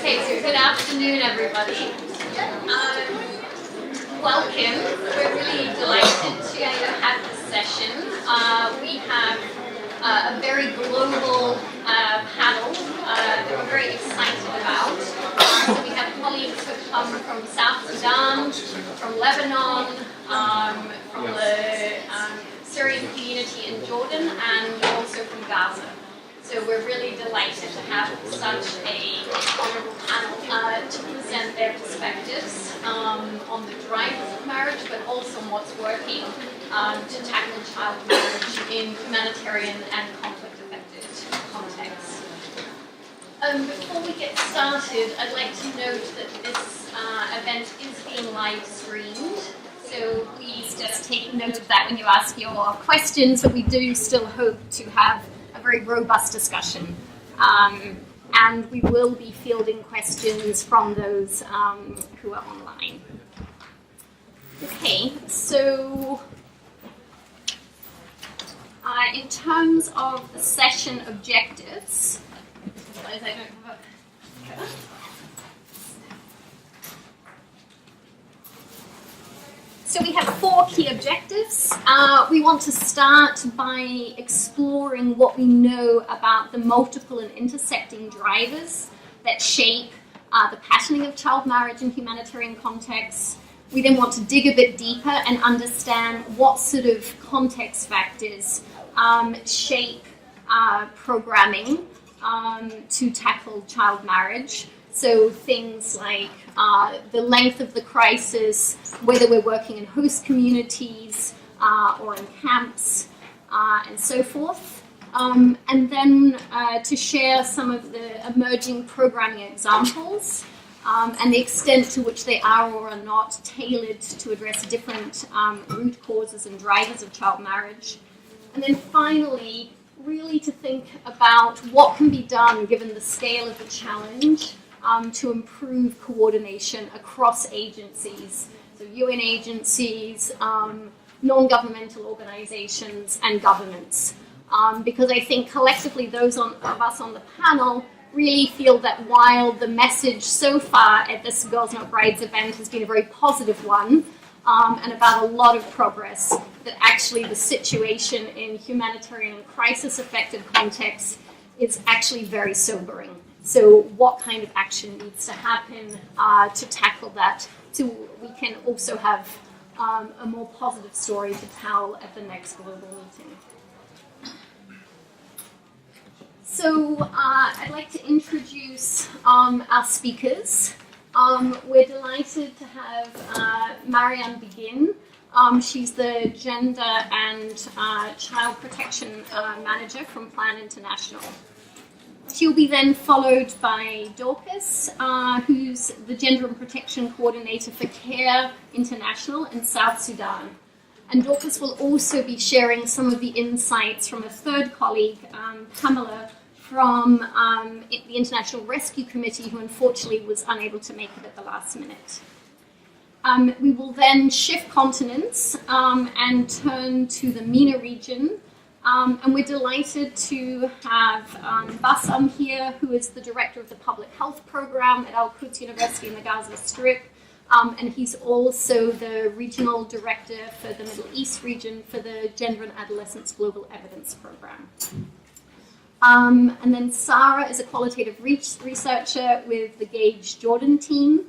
Okay, so good afternoon, everybody. Welcome. We're really delighted to have this session. We have a very global panel that we're very excited about. So we have colleagues who have come from South Sudan, from Lebanon, from the Syrian community in Jordan, and also from Gaza. So we're really delighted to have such a honourable panel to present their perspectives on the drivers of marriage, but also on what's working to tackle child marriage in humanitarian and conflict-affected contexts. Before we get started, I'd like to note that this event is being live streamed. So please just take note of that when you ask your questions, but we do still hope to have a very robust discussion. And we will be fielding questions from those who are online. Okay, so in terms of the session objectives, I don't have a So we have 4 key objectives. We want to start by exploring what we know about the multiple and intersecting drivers that shape the patterning of child marriage in humanitarian contexts. We then want to dig a bit deeper and understand what sort of context factors shape programming to tackle child marriage. So things like the length of the crisis, whether we're working in host communities or in camps, and so forth. And then to share some of the emerging programming examples and the extent to which they are or are not tailored to address different root causes and drivers of child marriage. And then finally, really to think about what can be done given the scale of the challenge to improve coordination across agencies, so UN agencies, non-governmental organizations, and governments. Because I think collectively those of us on the panel really feel that while the message so far at this Girls Not Brides event has been a very positive one, and about a lot of progress, that actually the situation in humanitarian and crisis-affected contexts is actually very sobering. So what kind of action needs to happen to tackle that so we can also have a more positive story to tell at the next global meeting. So I'd like to introduce our speakers. We're delighted to have Marianne begin. She's the Gender and Child Protection Manager from Plan International. She'll be then followed by Dorcas, who's the Gender and Protection Coordinator for CARE International in South Sudan. And Dorcas will also be sharing some of the insights from a third colleague, Pamela, from the International Rescue Committee, who unfortunately was unable to make it at the last minute. We will then shift continents and turn to the MENA region. And we're delighted to have Bassam here, who is the Director of the Public Health Program at Quds University in the Gaza Strip. And he's also the Regional Director for the Middle East region for the Gender and Adolescence Global Evidence Program. And then Sara is a qualitative researcher with the GAGE Jordan team.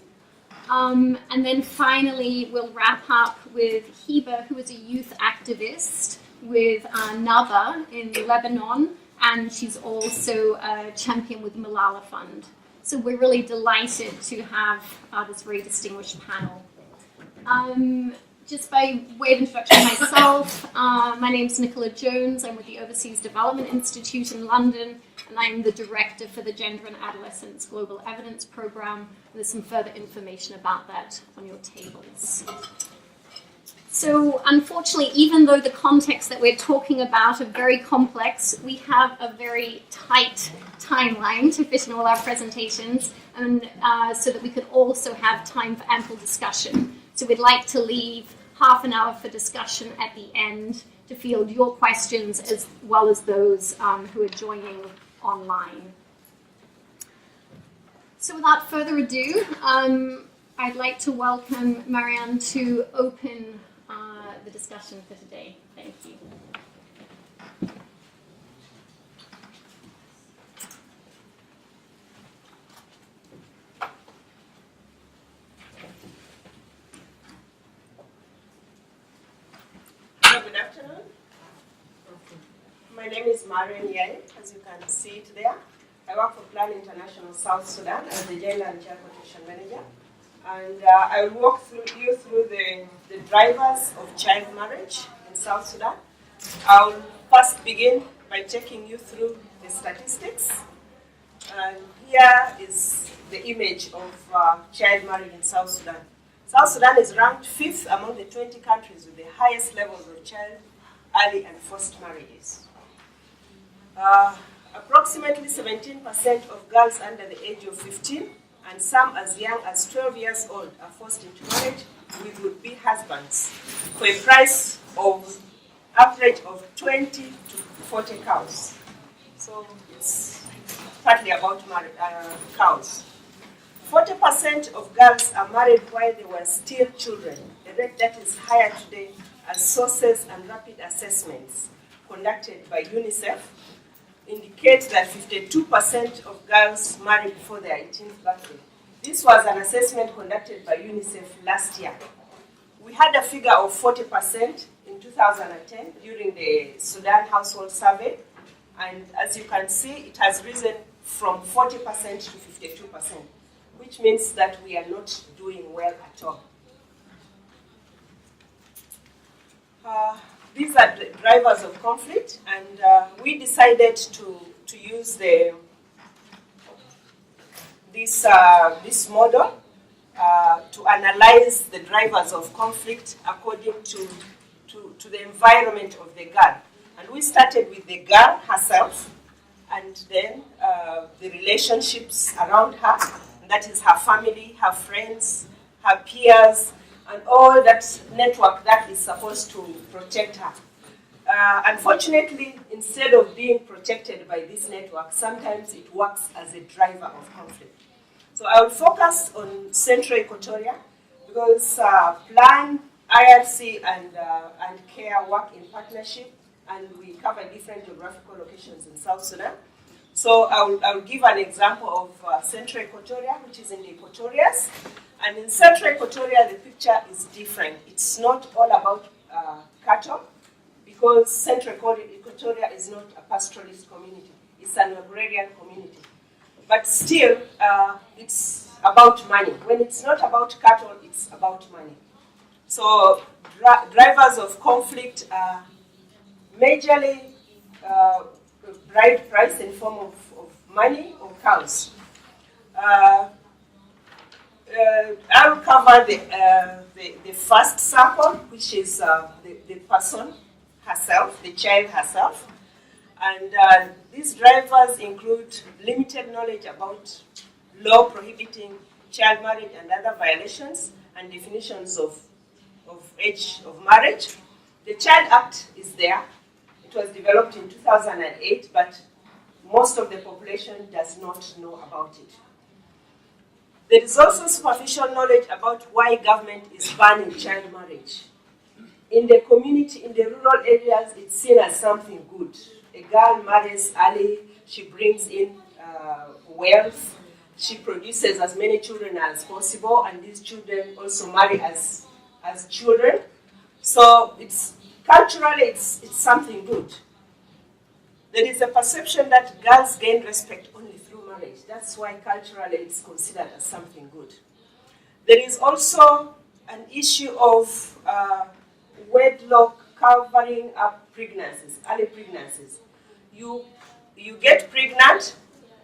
And then finally, we'll wrap up with Hiba, who is a youth activist with Nava in Lebanon, and she's also a champion with the Malala Fund. So we're really delighted to have this very distinguished panel. Just by way of introduction myself, my name's Nicola Jones. I'm with the Overseas Development Institute in London, and I'm the Director for the Gender and Adolescence Global Evidence Program. There's some further information about that on your tables. So unfortunately, even though the context that we're talking about are very complex, we have a very tight timeline to fit in all our presentations, and so that we could also have time for ample discussion. So we'd like to leave half an hour for discussion at the end to field your questions as well as those who are joining online. So without further ado, I'd like to welcome Marianne to open the discussion for today. Thank you. Good afternoon. My name is Marianne Yayi, as you can see it there. I work for Plan International South Sudan as the Gender and Child Protection Manager. And I will walk you through the drivers of child marriage in South Sudan. I will first begin by taking you through the statistics. And here is the image of child marriage in South Sudan. South Sudan is ranked 5th among the 20 countries with the highest levels of child, early and forced marriages. Approximately 17% of girls under the age of 15 and some as young as 12 years old are forced into marriage with would-be husbands for a price of average of 20 to 40 cows. So it's partly about cows. 40% of girls are married while they were still children, a rate that is higher today as sources and rapid assessments conducted by UNICEF indicate that 52% of girls marry before their 18th birthday. This was an assessment conducted by UNICEF last year. We had a figure of 40% in 2010 during the Sudan household survey, and as you can see, it has risen from 40% to 52%, which means that we are not doing well at all. These are the drivers of conflict, and we decided to use this model to analyze the drivers of conflict according to the environment of the girl. And we started with the girl herself, and then the relationships around her, and that is her family, her friends, her peers, and all that network that is supposed to protect her. Unfortunately, instead of being protected by this network, sometimes it works as a driver of conflict. So I will focus on Central Equatoria because Plan, IRC, and CARE work in partnership, and we cover different geographical locations in South Sudan. So I will give an example of Central Equatoria, which is in the Equatorias. And in Central Equatoria, the picture is different. It's not all about cattle, because Central Equatoria is not a pastoralist community. It's an agrarian community. But still, it's about money. When it's not about cattle, it's about money. So drivers of conflict are majorly bride price in form of money or cows. I will cover the first circle, which is the person herself, the child herself. And these drivers include limited knowledge about law prohibiting child marriage and other violations and definitions of age of marriage. The Child Act is there. It was developed in 2008, but most of the population does not know about it. There is also superficial knowledge about why government is banning child marriage. In the community, in the rural areas, it's seen as something good. A girl marries early, she brings in wealth, she produces as many children as possible, and these children also marry as children. So culturally, it's something good. There is a perception that girls gain respect only through marriage. That's why culturally it's considered as something good. There is also an issue of wedlock covering up pregnancies, early pregnancies. You get pregnant,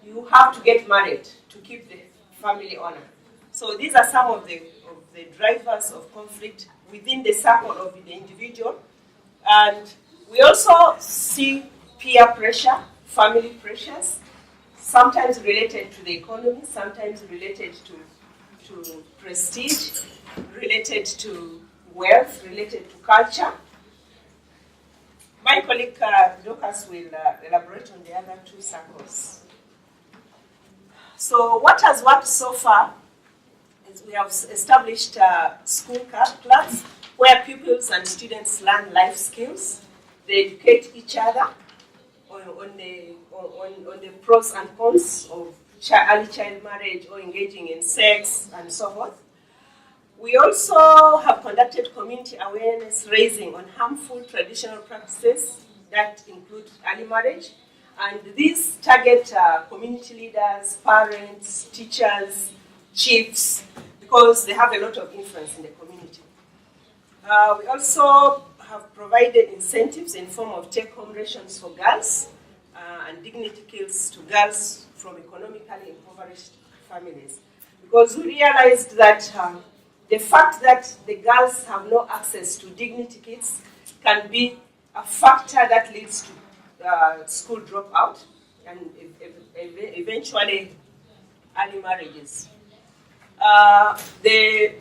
you have to get married to keep the family honor. So these are some of the drivers of conflict within the circle of the individual. And we also see peer pressure, family pressures, sometimes related to the economy, sometimes related to prestige, related to wealth, related to culture. My colleague Dorcas will elaborate on the other two circles. So what has worked so far is we have established school clubs where pupils and students learn life skills. They educate each other on the pros and cons of early child marriage or engaging in sex and so forth. We also have conducted community awareness raising on harmful traditional practices that include early marriage. And these target community leaders, parents, teachers, chiefs, because they have a lot of influence in the community. We also have provided incentives in form of take-home rations for girls and dignity kills to girls from economically impoverished families. Because we realized that the fact that the girls have no access to dignity kits can be a factor that leads to school dropout and eventually early marriages. The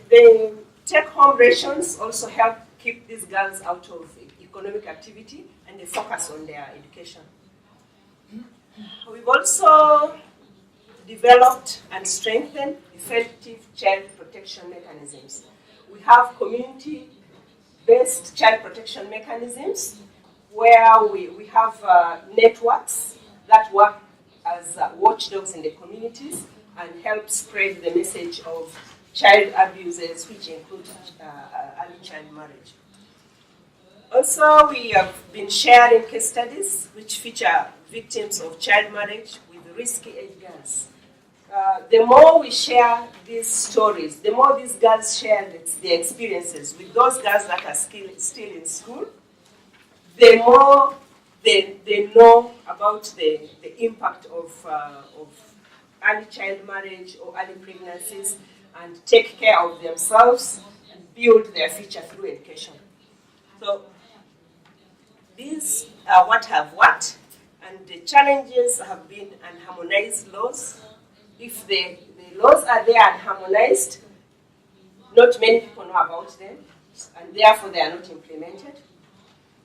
take-home rations also help keep these girls out of economic activity and they focus on their education. We've also developed and strengthened effective child protection mechanisms. We have community-based child protection mechanisms where we have networks that work as watchdogs in the communities and help spread the message of child abuses, which include early child marriage. Also, we have been sharing case studies which feature victims of child marriage with risky age girls. The more we share these stories, the more these girls share their experiences with those girls that are still in school, the more they know about the impact of early child marriage or early pregnancies and take care of themselves and build their future through education. So these are what have worked, and the challenges have been unharmonized laws. If the laws are there and harmonized, not many people know about them, and therefore they are not implemented.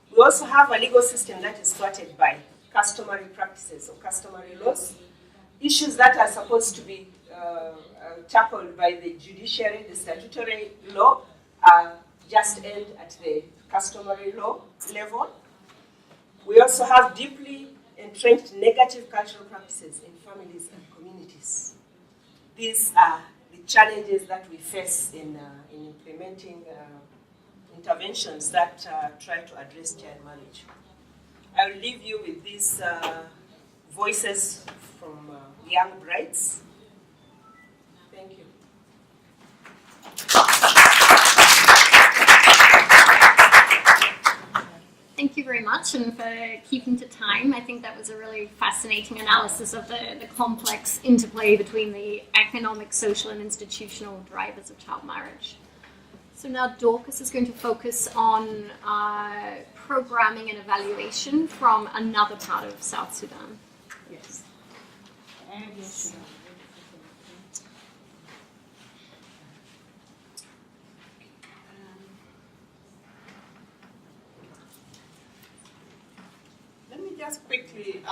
We also have a legal system that is thwarted by customary practices or customary laws. Issues that are supposed to be tackled by the judiciary, the statutory law, just end at the customary law level. We also have deeply entrenched negative cultural practices in families and communities. These are the challenges that we face in implementing interventions that try to address child marriage. I will leave you with these voices from young brides. Thank you. Thank you very much, and for keeping to time. I think that was a really fascinating analysis of the complex interplay between the economic, social, and institutional drivers of child marriage. So now Dorcas is going to focus on programming and evaluation from another part of South Sudan. Yes. Let me just quickly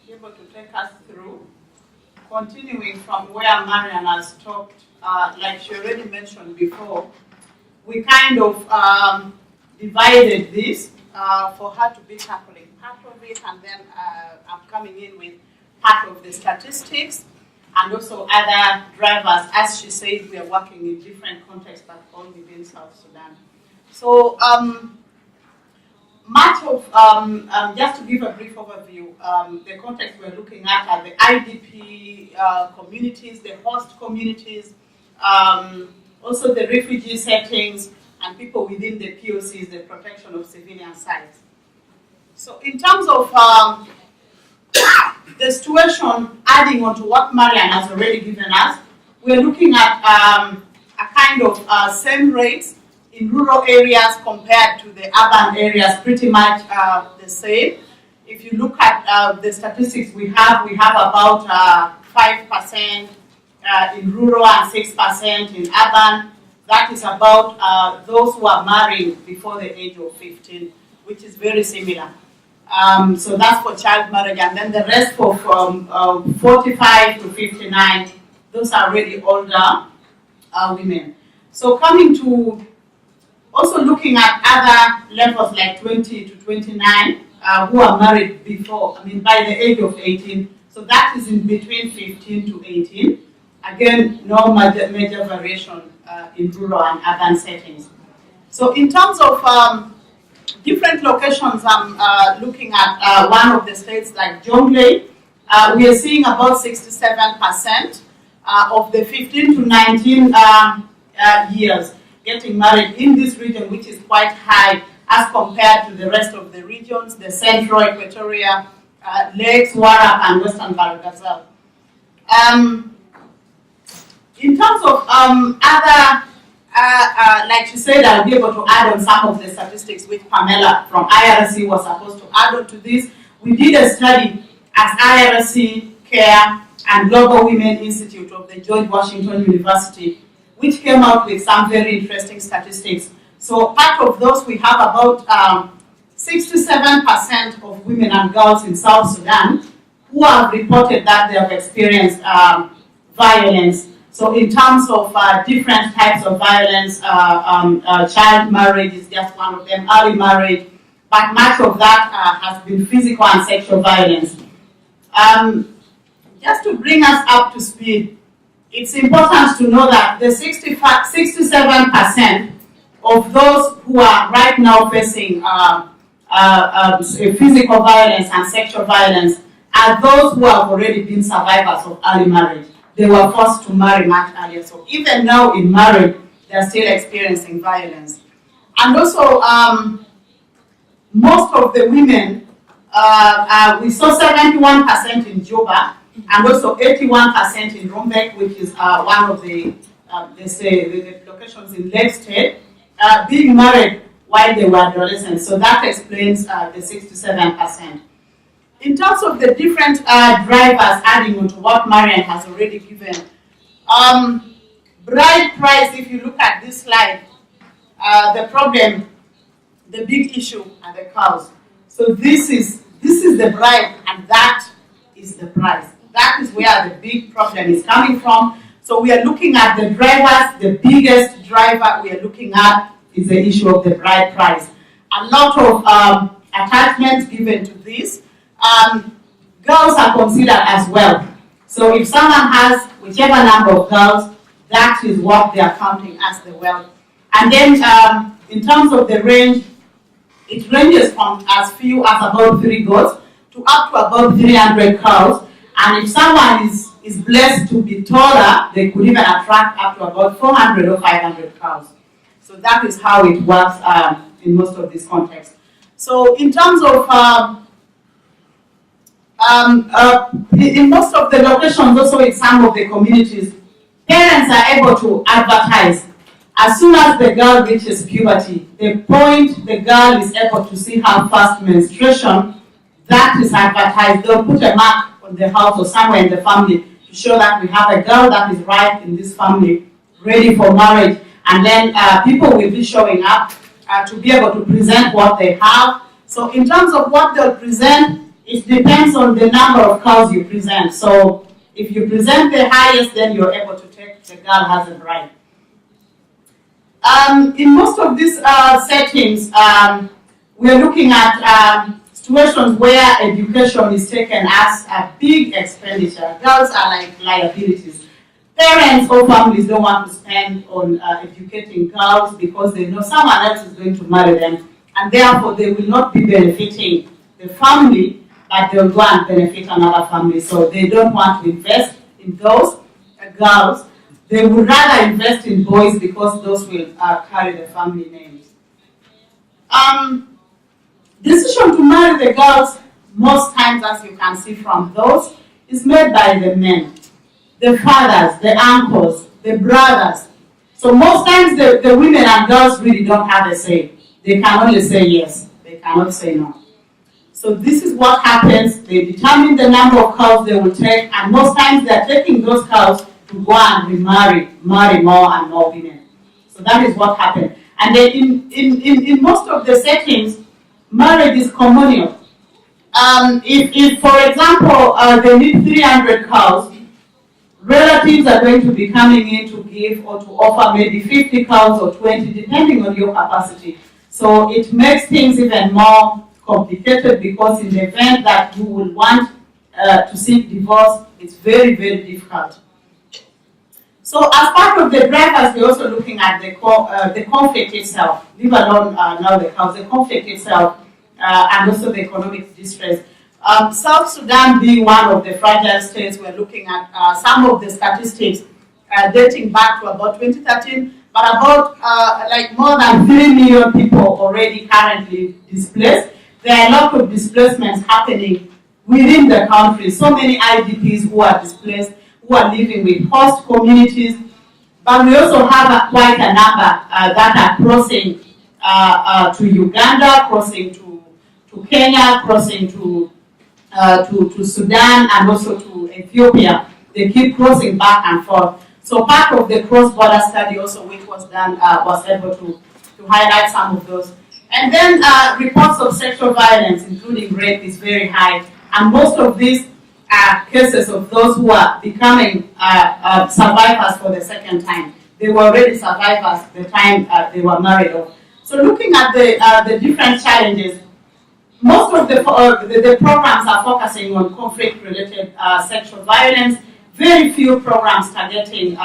be able to take us through, continuing from where Marianne has talked, like she already mentioned before. We kind of divided this for her to be tackling part of it, and then I'm coming in with part of the statistics and also other drivers. As she said, we are working in different contexts, but all within South Sudan. So much of, just to give a brief overview, the context we're looking at are the IDP communities, the host communities, also the refugee settings, and people within the POCs, the protection of civilian sites. So in terms of the situation, adding on to what Marianne has already given us, we're looking at a kind of same rates in rural areas compared to the urban areas, pretty much the same. If you look at the statistics we have about 5% in rural and 6% in urban. That is about those who are married before the age of 15, which is very similar. So that's for child marriage, and then the rest from 45 to 59, those are really older women. So coming to also looking at other levels like 20 to 29 who are married before, by the age of 18. So that is in between 15 to 18. Again, no major variation in rural and urban settings. So in terms of different locations, I'm looking at one of the states like Jonglei. We are seeing about 67% of the 15 to 19 years getting married in this region, which is quite high as compared to the rest of the regions, the Central, Equatoria, Lakes, Warrap, and Western Gaza. In terms of other, like she said, I'll be able to add on some of the statistics which Pamela from IRC was supposed to add on to this. We did a study as IRC, CARE, and Global Women Institute of the George Washington University, which came out with some very interesting statistics. So part of those, we have about 67% of women and girls in South Sudan who have reported that they have experienced violence. So in terms of different types of violence, child marriage is just one of them, early marriage, but much of that has been physical and sexual violence. Just to bring us up to speed, it's important to know that the 67% of those who are right now facing physical violence and sexual violence are those who have already been survivors of early marriage. They were forced to marry much earlier. So even now in marriage, they're still experiencing violence. And also, most of the women, we saw 71% in Juba, and also 81% in Rumbek, which is one of the, the locations in Lake State, being married while they were adolescents. So that explains the 67%. In terms of the different drivers, adding on to what Marianne has already given, bride price, if you look at this slide, the problem, the big issue are the cows. So this is the bride, and that is the price. That is where the big problem is coming from. So we are looking at the drivers. The biggest driver we are looking at is the issue of the bride price. A lot of attachments given to this. Girls are considered as well. So if someone has whichever number of girls, that is what they are counting as the wealth. And then in terms of the range, it ranges from as few as about 3 goats to up to about 300 cows. And if someone is blessed to be taller, they could even attract up to about 400 or 500 cows. So that is how it works in most of these contexts. So in terms of in most of the locations, also in some of the communities, parents are able to advertise. As soon as the girl reaches puberty, the point the girl is able to see her first menstruation, that is advertised. They'll put a mark on the house or somewhere in the family to show that we have a girl that is right in this family, ready for marriage. And then people will be showing up to be able to present what they have. So in terms of what they'll present, it depends on the number of cows you present. So if you present the highest, then you're able to take the girl as a bride. In most of these settings, we're looking at situations where education is taken as a big expenditure. Girls are like liabilities. Parents or families don't want to spend on educating girls because they know someone else is going to marry them, and therefore they will not be benefiting the family, but they'll go and benefit another family. So they don't want to invest in those girls. They would rather invest in boys because those will carry the family names. Decision to marry the girls, most times, as you can see from those, is made by the men, the fathers, the uncles, the brothers. So most times the women and girls really don't have a say. They can only say yes. They cannot say no. So this is what happens. They determine the number of cows they will take, and most times they're taking those cows to go and marry more and more women. So that is what happened. And then in most of the settings, marriage is communal. if, for example, they need 300 cows, relatives are going to be coming in to give or to offer maybe 50 cows or 20, depending on your capacity. So it makes things even more complicated, because in the event that you will want to seek divorce, it's very, very difficult. So as part of the drivers, we're also looking at the conflict itself, leave alone now the cows, the conflict itself, and also the economic distress. South Sudan being one of the fragile states, we're looking at some of the statistics dating back to about 2013, but about like more than 3 million people already currently displaced. There are a lot of displacements happening within the country. So many IDPs who are displaced, who are living with host communities, but we also have quite a number that are crossing to Uganda, crossing to Kenya, crossing to Sudan, and also to Ethiopia. They keep crossing back and forth. So part of the cross-border study also, which was done, was able to highlight some of those. And then reports of sexual violence, including rape, is very high. And most of these are cases of those who are becoming survivors for the second time. They were already survivors the time they were married off. So looking at the different challenges, most of the programs are focusing on conflict-related sexual violence. Very few programs targeting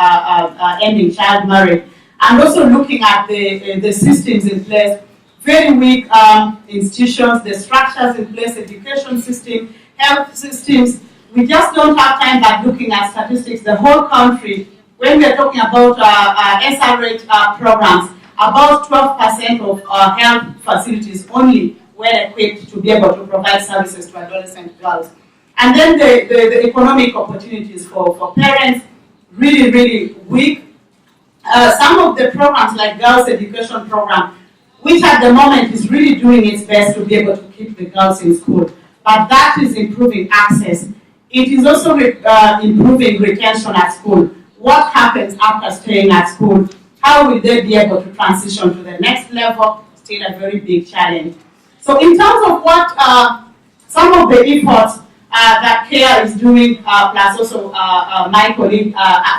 ending child marriage. And also looking at the systems in place. Very weak institutions, the structures in place, education system, health systems. We just don't have time, but looking at statistics, the whole country, when we're talking about SRH programs, about 12% of health facilities only well equipped to be able to provide services to adolescent girls. And then the economic opportunities for parents, really, really weak. Some of the programs like Girls Education Program, which at the moment is really doing its best to be able to keep the girls in school, but that is improving access. It is also improving retention at school. What happens after staying at school? How will they be able to transition to the next level? Still a very big challenge. So in terms of what some of the efforts that CARE is doing, plus also my colleague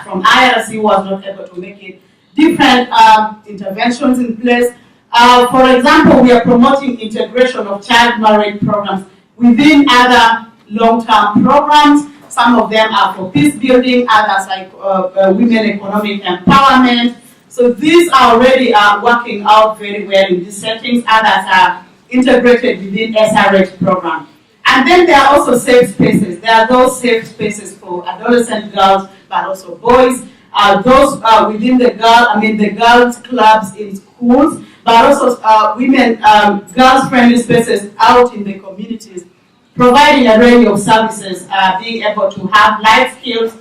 from IRC was not able to make it, different interventions in place. For example, we are promoting integration of child marriage programs within other long-term programs. Some of them are for peace building, others like women economic empowerment. So these are already working out very well in these settings. Others are integrated within SRH program. And then there are also safe spaces. There are those safe spaces for adolescent girls, but also boys. Those within the girls' clubs in schools, but also women, girls-friendly spaces out in the communities, providing a range of services, being able to have life skills,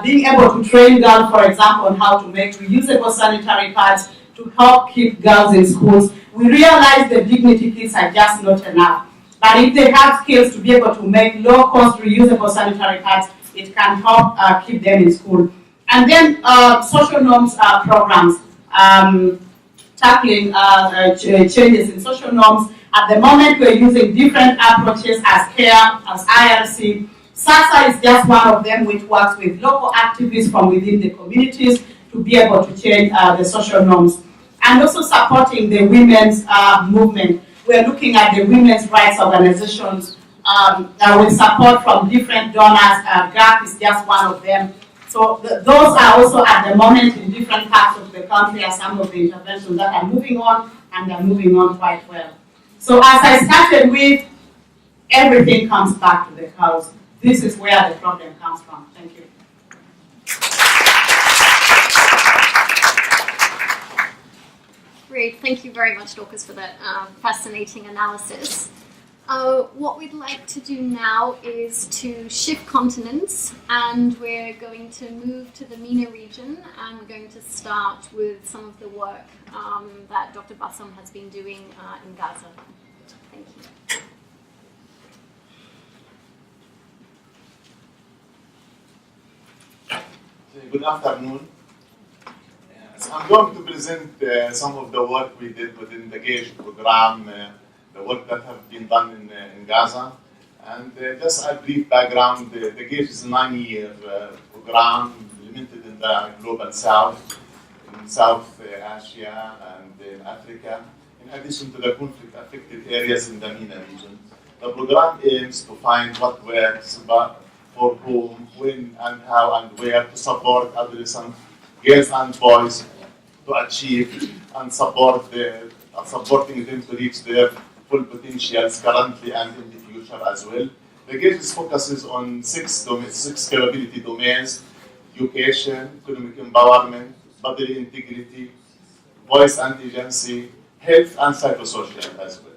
being able to train girls, for example, on how to make reusable sanitary pads to help keep girls in schools. We realize the dignity kits are just not enough. But if they have skills to be able to make low-cost reusable sanitary pads, it can help keep them in school. And then social norms programs, tackling changes in social norms. At the moment, we're using different approaches as CARE, as IRC. SASA is just one of them, which works with local activists from within the communities to be able to change the social norms. And also supporting the women's movement. We're looking at the women's rights organizations with support from different donors. GAP is just one of them. So those are also at the moment in different parts of the country are some of the interventions that are moving on, and they're moving on quite well. So as I started with, everything comes back to the cows. This is where the problem comes from. Thank you. Great, thank you very much, Dorcas, for that fascinating analysis. What we'd like to do now is to shift continents, and we're going to move to the MENA region, and we're going to start with some of the work that Dr. Bassam has been doing in Gaza. Thank you. Good afternoon. So I'm going to present some of the work we did within the GAGE program the work that have been done in Gaza. And just a brief background, the GAGE is a 9-year program implemented in the Global South, in South Asia and in Africa, in addition to the conflict-affected areas in the MENA region. The program aims to find what works, for whom, when, and how, and where to support adolescent girls and boys to achieve and supporting them to reach their full potentials currently and in the future as well. The GAGE focuses on six capability domains: education, economic empowerment, bodily integrity, voice and agency, health, and psychosocial as well.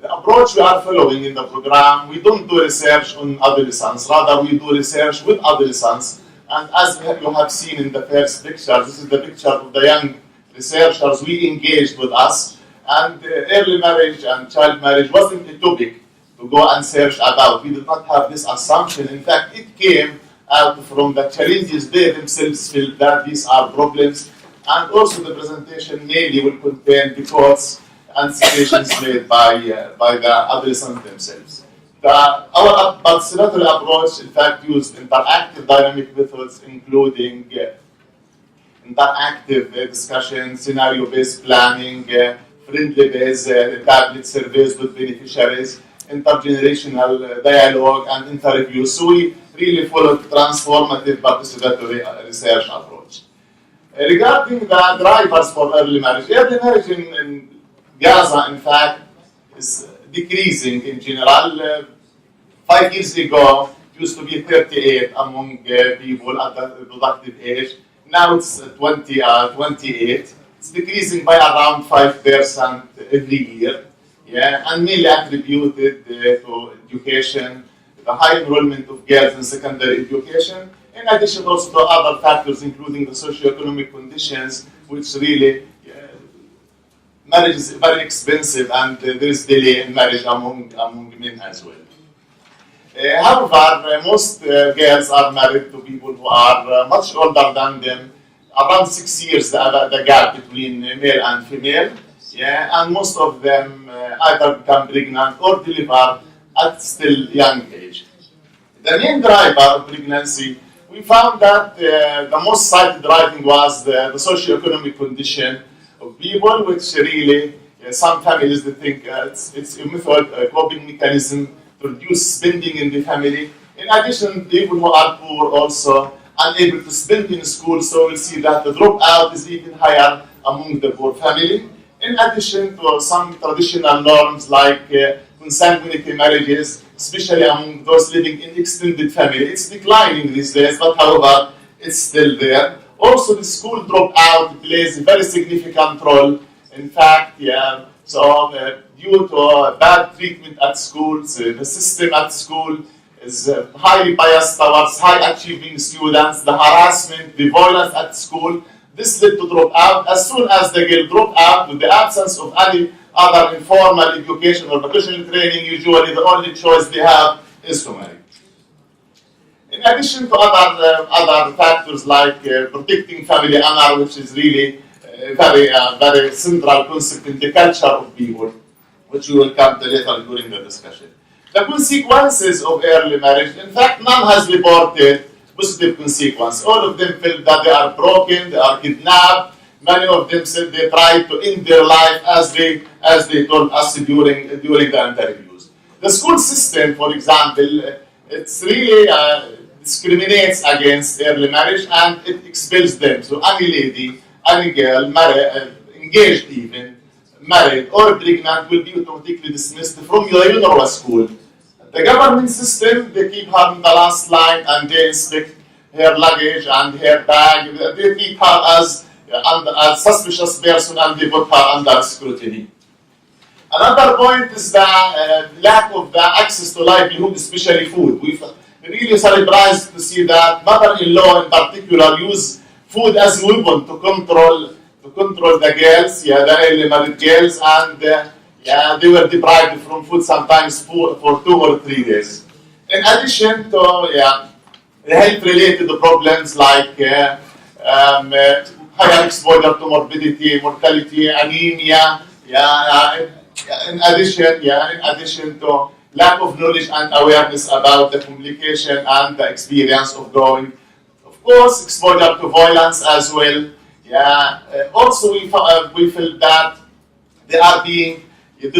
The approach we are following in the program, we don't do research on adolescents, rather we do research with adolescents. And as you have seen in the first picture, this is the picture of the young researchers we engaged with us. And early marriage and child marriage wasn't a topic to go and search about. We did not have this assumption. In fact, it came out from the challenges they themselves feel that these are problems. And also the presentation mainly will contain the quotes and citations made by the adolescents themselves. Our participatory approach, in fact, used interactive dynamic methods, including interactive discussion, scenario-based planning, friendly-based tablet surveys with beneficiaries, intergenerational dialogue, and interviews. So we really followed transformative participatory research approach. Regarding the drivers for early marriage in Gaza, in fact, is decreasing in general. 5 years ago, it used to be 38 among people at the productive age. Now it's 28. It's decreasing by around 5% every year. Yeah, and mainly attributed to education, the high enrollment of girls in secondary education, in addition also to other factors, including the socioeconomic conditions, which really marriage is very expensive, and there is delay in marriage among men as well. However, most girls are married to people who are much older than them, around 6 years the gap between male and female. Yeah, and most of them either become pregnant or deliver at still young age. The main driver of pregnancy, we found that the most cited driving was the socioeconomic condition of people, which really some families they think it's a method, a coping mechanism to reduce spending in the family. In addition, people who are poor also unable to spend in school, so we'll see that the dropout is even higher among the poor family. In addition to some traditional norms like consanguinity marriages, especially among those living in extended family. It's declining these days, but however, it's still there. Also, the school dropout plays a very significant role. In fact, due to bad treatment at schools, the system at school is highly biased towards high-achieving students, the harassment, the violence at school. This led to dropout. As soon as the girl drop out, with the absence of any other informal education or vocational training, usually the only choice they have is to marry. In addition to other factors like protecting family honor, which is really a very central concept in the culture of people, which we will come to later during the discussion. The consequences of early marriage, in fact, none has reported positive consequence. All of them felt that they are broken, they are kidnapped. Many of them said they tried to end their life, as they told us during the interviews. The school system, for example, it's really discriminates against early marriage, and it expels them. So any lady, any girl, engaged even, married or pregnant, will be automatically dismissed from your usual school. The government system, they keep her in the last line and they inspect her luggage and her bag. They keep her as a suspicious person and they put her under scrutiny. Another point is the lack of the access to livelihood, especially food. We're really surprised to see that mother-in-law in particular use food as a weapon to control the girls, the early married girls, and they were deprived from food sometimes for 2 or 3 days. In addition to health-related problems like higher exposure to morbidity, mortality, anemia, in addition to lack of knowledge and awareness about the complication and the experience of going, of course, exposure to violence as well. Also, we feel that they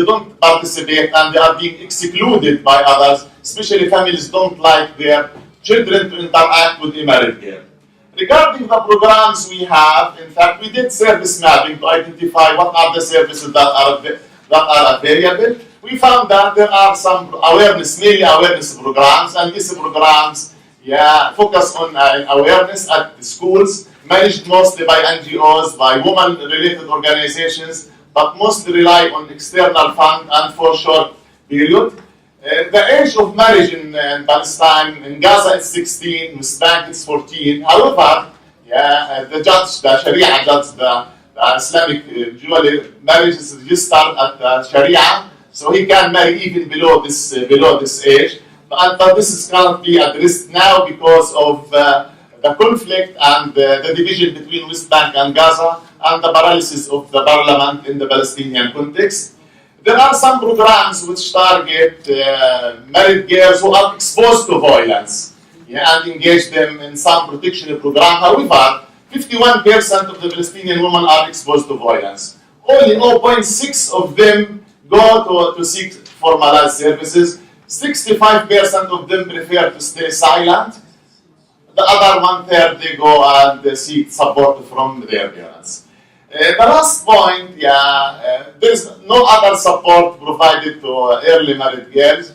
don't participate and they are being excluded by others, especially families don't like their children to interact with a married girl. Regarding the programs we have, in fact, we did service mapping to identify what are the services that are available. We found that there are some mainly awareness programs, and these programs focus on awareness at the schools, managed mostly by NGOs, by women-related organizations, but mostly rely on external fund and for short period. The age of marriage in Palestine, in Gaza it's 16, in West Bank it's 14. However, the Sharia judge, the Islamic dual marriage is registered at the Sharia, so he can marry even below this age. But this cannot be addressed now because of the conflict and the division between West Bank and Gaza and the paralysis of the parliament in the Palestinian context. There are some programs which target married girls who are exposed to violence and engage them in some protection program. However, 51% of the Palestinian women are exposed to violence. Only 0.6 of them go to seek formalized services. 65% of them prefer to stay silent. The other 1/3 they go and seek support from their parents. The last point, there is no other support provided to early married girls,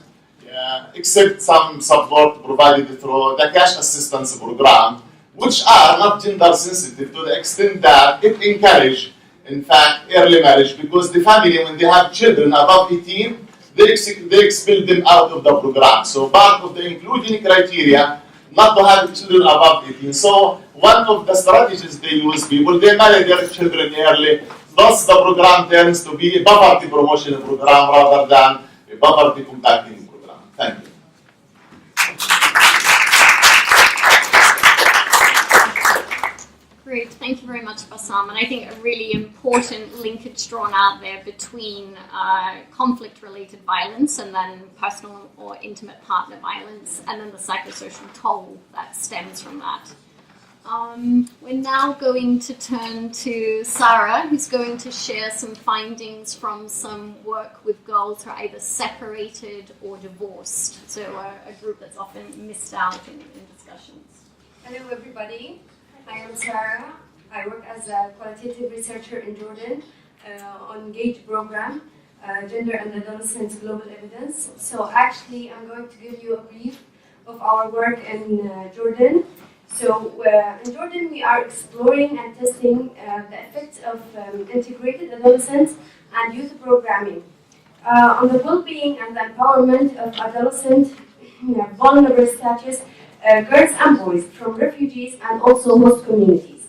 except some support provided through the cash assistance program, which are not gender sensitive to the extent that it encourages, in fact, early marriage, because the family, when they have children above 18, they expel them out of the program. So part of the inclusion criteria, not to have children above 18. So one of the strategies they use, they marry their children early, thus the program turns to be a poverty promotion program rather than a poverty combating program. Thank you. Great, thank you very much, Bassam. And I think a really important linkage drawn out there between conflict-related violence and then personal or intimate partner violence, and then the psychosocial toll that stems from that. We're now going to turn to Sara, who's going to share some findings from some work with girls who are either separated or divorced. So a group that's often missed out in discussions. Hello, everybody. I am Sara. I work as a qualitative researcher in Jordan on GAGE program, Gender and Adolescence Global Evidence. So actually, I'm going to give you a brief of our work in Jordan. So in Jordan, we are exploring and testing the effects of integrated adolescence and youth programming on the well-being and the empowerment of adolescent vulnerable status girls and boys from refugees and also host communities.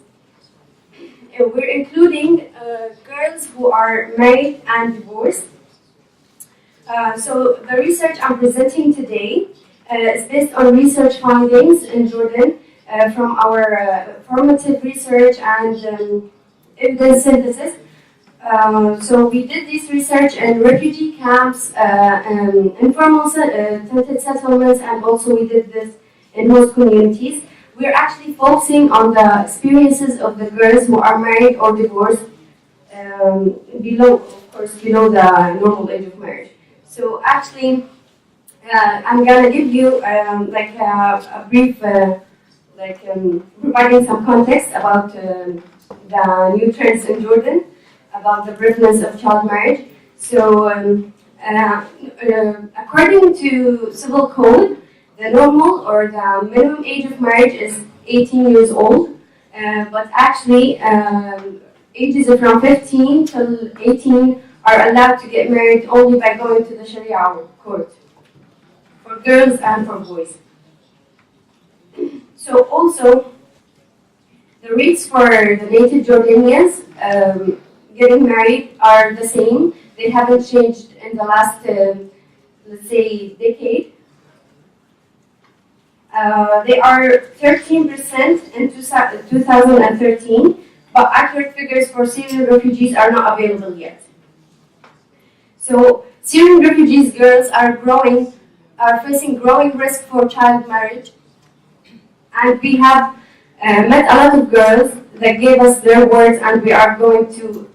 We're including girls who are married and divorced. So the research I'm presenting today is based on research findings in Jordan from our formative research and evidence synthesis. So we did this research in refugee camps, informal tented settlements, and also we did this in host communities. We're actually focusing on the experiences of the girls who are married or divorced below the normal age of marriage. So actually, I'm gonna give you a brief, providing some context about the new trends in Jordan, about the prevalence of child marriage. So according to civil code, the normal or the minimum age of marriage is 18 years old, but actually ages from 15 till 18 are allowed to get married only by going to the Sharia court, for girls and for boys. So also, the rates for the native Jordanians getting married are the same. They haven't changed in the last, let's say, decade. They are 13% in 2013, but accurate figures for Syrian refugees are not available yet. So Syrian refugees girls are facing growing risk for child marriage, and we have met a lot of girls that gave us their words, and we are going to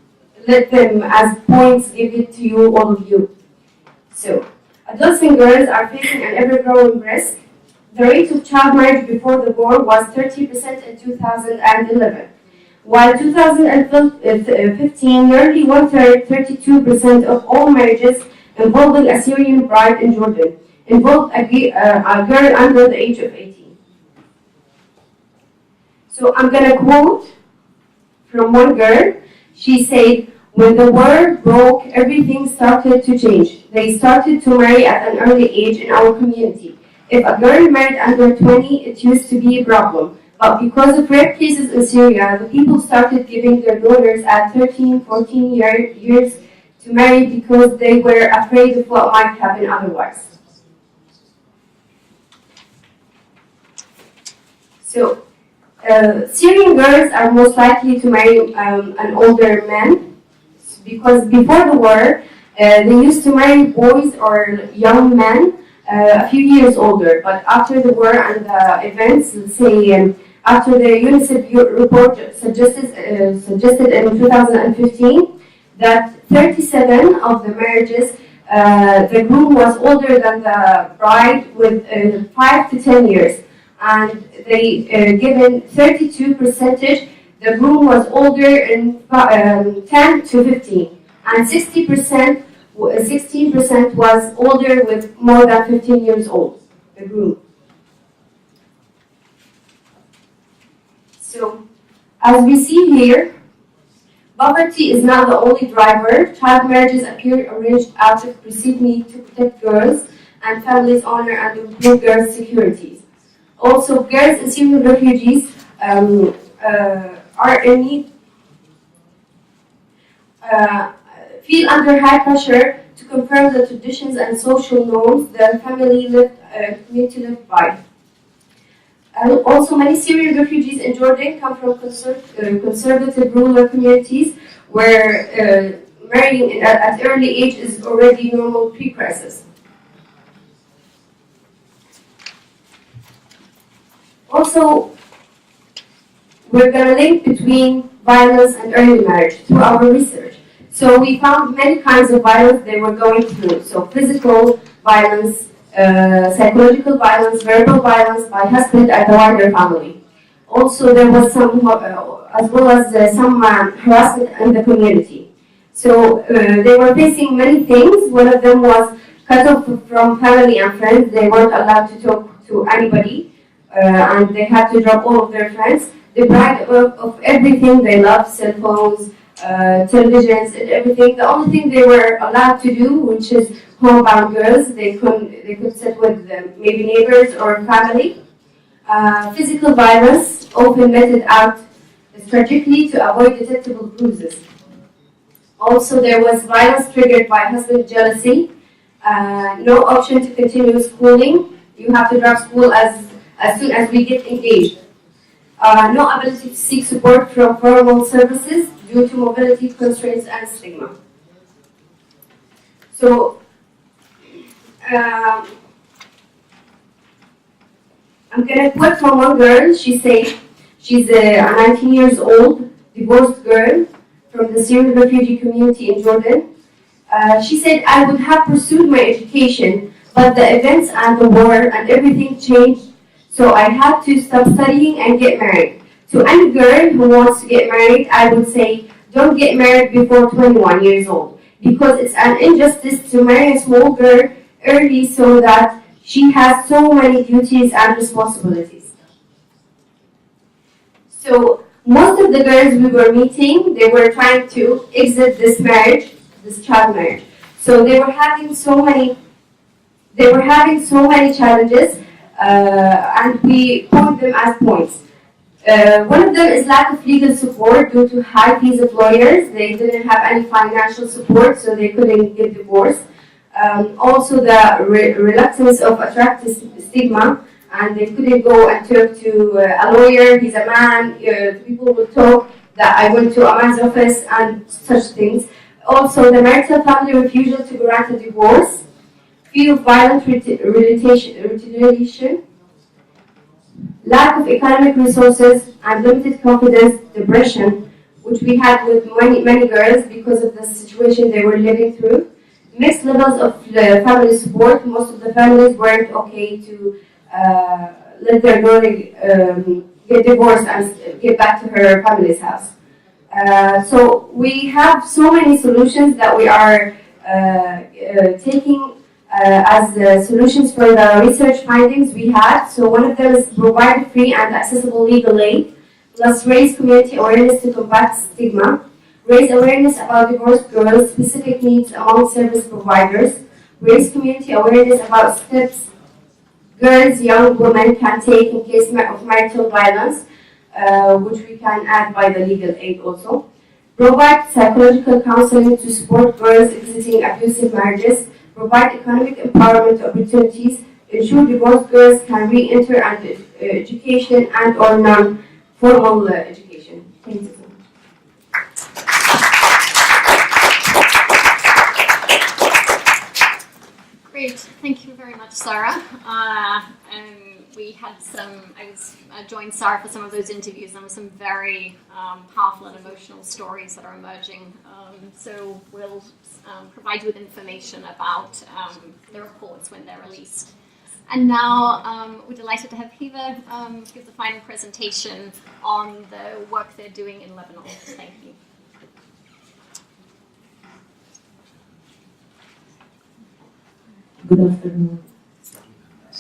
let them as points give it to you, all of you. So adolescent girls are facing an ever-growing risk. The rate of child marriage before the war was 30% in 2011. While 2015, nearly one-third, 32% of all marriages involving a Syrian bride in Jordan involved a girl under the age of 18. So I'm going to quote from one girl. She said, "When the war broke, everything started to change. They started to marry at an early age in our community. If a girl married under 20, it used to be a problem. But because of rape cases in Syria, the people started giving their daughters at 13, 14 years to marry because they were afraid of what might happen otherwise." So, Syrian girls are most likely to marry an older man, because before the war, they used to marry boys or young men a few years older. But after the war and the events, let's say after the UNICEF report suggested in 2015 that 37 of the marriages, the groom was older than the bride with 5 to 10 years. And they given 32%, the groom was older in 10 to 15, and 16% was older with more than 15 years old, the groom. So, as we see here, poverty is not the only driver. Child marriages appear arranged out of perceived need to protect girls and families' honor and improve girls' securities. Also, girls and Syrian refugees are in need, feel under high pressure to confirm the traditions and social norms their community lived by. Also, many Syrian refugees in Jordan come from conservative rural communities where marrying at early age is already normal pre-crisis. Also, we're going to link between violence and early marriage through our research. So we found many kinds of violence they were going through. So physical violence, psychological violence, verbal violence by husband and the wider family. Also, there was some, as well as some harassment in the community. So they were facing many things. One of them was cut off from family and friends. They weren't allowed to talk to anybody. And they had to drop all of their friends. Deprived of everything they loved, cell phones, televisions, and everything. The only thing they were allowed to do, which is homebound girls, they could sit with maybe neighbors or family. Physical violence, often meted out strategically to avoid detectable bruises. Also, there was violence triggered by husband jealousy. No option to continue schooling. You have to drop school as soon as we get engaged. No ability to seek support from formal services due to mobility constraints and stigma. So, I'm going to quote from one girl. She said, she's a 19 years old, divorced girl from the Syrian refugee community in Jordan. She said, "I would have pursued my education, but the events and the war and everything changed. So I had to stop studying and get married. To any girl who wants to get married, I would say, don't get married before 21 years old, because it's an injustice to marry a small girl early so that she has so many duties and responsibilities." So most of the girls we were meeting, they were trying to exit this marriage, this child marriage. So they were having so many challenges. And we point them as points. One of them is lack of legal support due to high fees of lawyers. They didn't have any financial support, so they couldn't get divorced. Also, the reluctance of attractive stigma, and they couldn't go and talk to a lawyer. He's a man. People will talk that I went to a man's office and such things. Also, the marital family refusal to grant a divorce, fear of violent retaliation, lack of economic resources, and limited confidence, depression, which we had with many girls because of the situation they were living through. Mixed levels of family support. Most of the families weren't okay to let their girl get divorced and get back to her family's house. So we have so many solutions that we are taking as solutions for the research findings we had. So one of them is provide free and accessible legal aid, plus raise community awareness to combat stigma, raise awareness about divorced girls' specific needs among service providers, raise community awareness about steps girls, young women can take in case of marital violence, which we can add by the legal aid also. Provide psychological counseling to support girls exiting abusive marriages. Provide economic empowerment opportunities. Ensure divorced girls can re-enter education and or non-formal education. Thank you. Great, thank you very much, Sara. We had I joined Sara for some of those interviews, and there were some very powerful and emotional stories that are emerging. So we'll provide you with information about the reports when they're released. And now we're delighted to have Hiva give the final presentation on the work they're doing in Lebanon. Thank you. Good afternoon.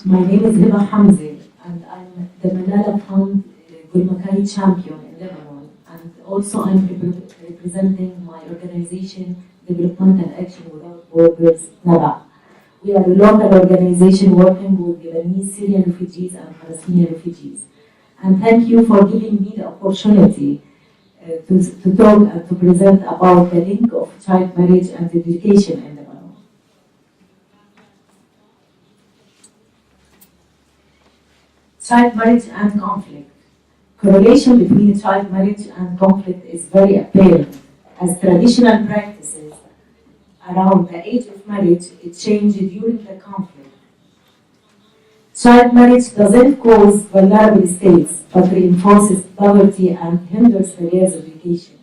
My name is Hiva Hamzi, and I'm the Malala Fund Gulmakai champion in Lebanon, and also I'm representing my organization, Developmental Action Without Borders, NABA. We are a local organization working with Lebanese Syrian refugees and Palestinian refugees. And thank you for giving me the opportunity to talk and to present about the link of child marriage and education in Lebanon. Child marriage and conflict. Correlation between child marriage and conflict is very apparent, as traditional practices around the age of marriage change during the conflict. Child marriage doesn't cause vulnerable states, but reinforces poverty and hinders the girls' education.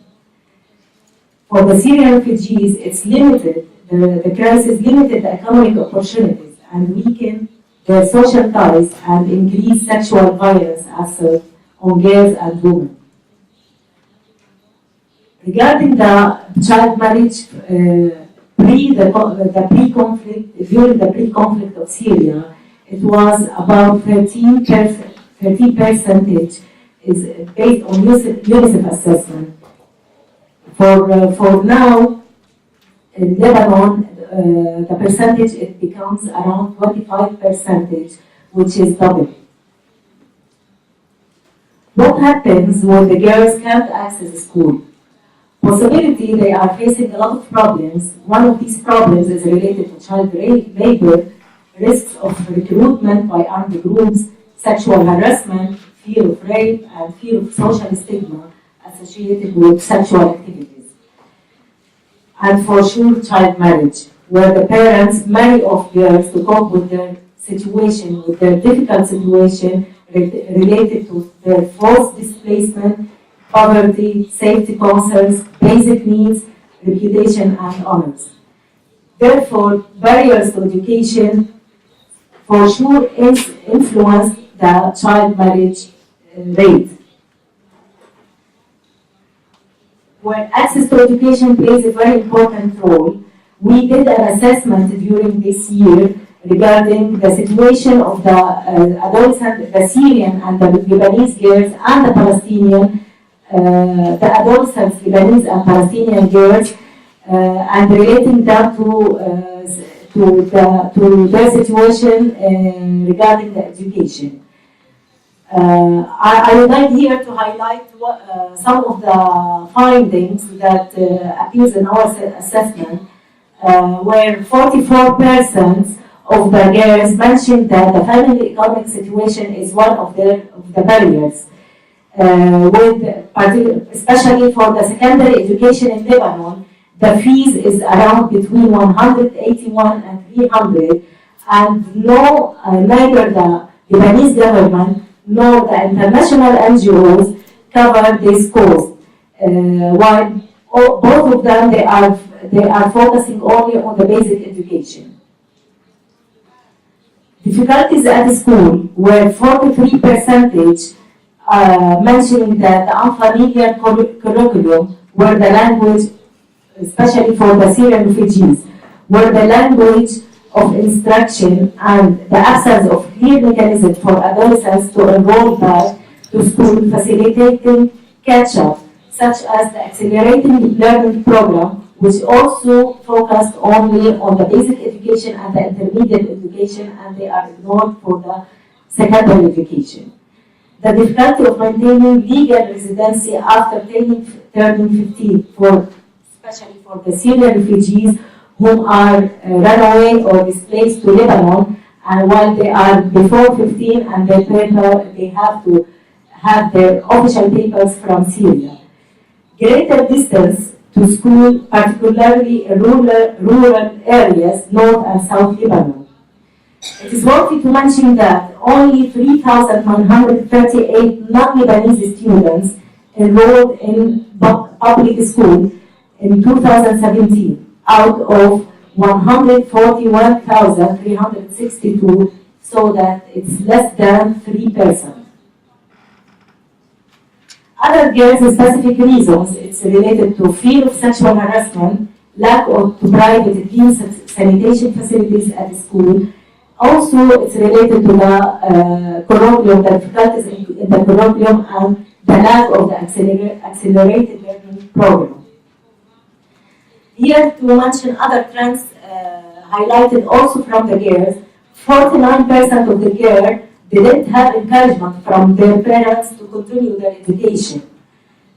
For the Syrian refugees, it's limited, the crisis limited the economic opportunities and weakened their social ties and increase sexual violence assault on girls and women. Regarding the child marriage during the pre-conflict of Syria, it was about 13% is based on UNICEF assessment. For now, in Lebanon, the percentage, it becomes around 25%, which is double. What happens when the girls can't access school? Possibility they are facing a lot of problems. One of these problems is related to child labor, risks of recruitment by armed groups, sexual harassment, fear of rape, and fear of social stigma associated with sexual activities. And for sure, child marriage, where the parents, many of girls, to cope with their situation, with their difficult situation related to their forced displacement, poverty, safety concerns, basic needs, reputation, and honors. Therefore, barriers to education for sure influence the child marriage rate. Where access to education plays a very important role, we did an assessment during this year regarding the situation of the adolescent, the Syrian and the Lebanese girls and the Palestinian, the adolescents, Lebanese and Palestinian girls, and relating that to their situation regarding the education. I would like here to highlight some of the findings that appears in our assessment, where 44% of the girls mentioned that the family economic situation is one of the barriers, especially for the secondary education in Lebanon. The fees is around between 181 and 300, and neither the Lebanese government nor the international NGOs cover this cost. While both of them, they are focusing only on the basic education. Difficulties at school were 43% mentioning that the unfamiliar curriculum were the language, especially for the Syrian refugees, were the language of instruction and the absence of clear mechanism for adolescents to enroll back to school, facilitating catch-up, such as the accelerating learning program, which also focused only on the basic education and the intermediate education, and they are ignored for the secondary education. The difficulty of maintaining legal residency after turning 15, especially for the Syrian refugees whom are run away or displaced to Lebanon, and while they are before 15 and they have to have their official papers from Syria. Greater distance to school, particularly in rural areas, North and South Lebanon. It is worthy to mention that only 3,138 non-Lebanese students enrolled in public school in 2017 out of 141,362, so that it's less than 3%. Other girls-specific reasons, it's related to fear of sexual harassment, lack of private clean sanitation facilities at school. Also, it's related to the curriculum, the difficulties in the curriculum, and the lack of the accelerated learning program. Here, to mention other trends highlighted also from the girls, 49% of the girls didn't have encouragement from their parents to continue their education.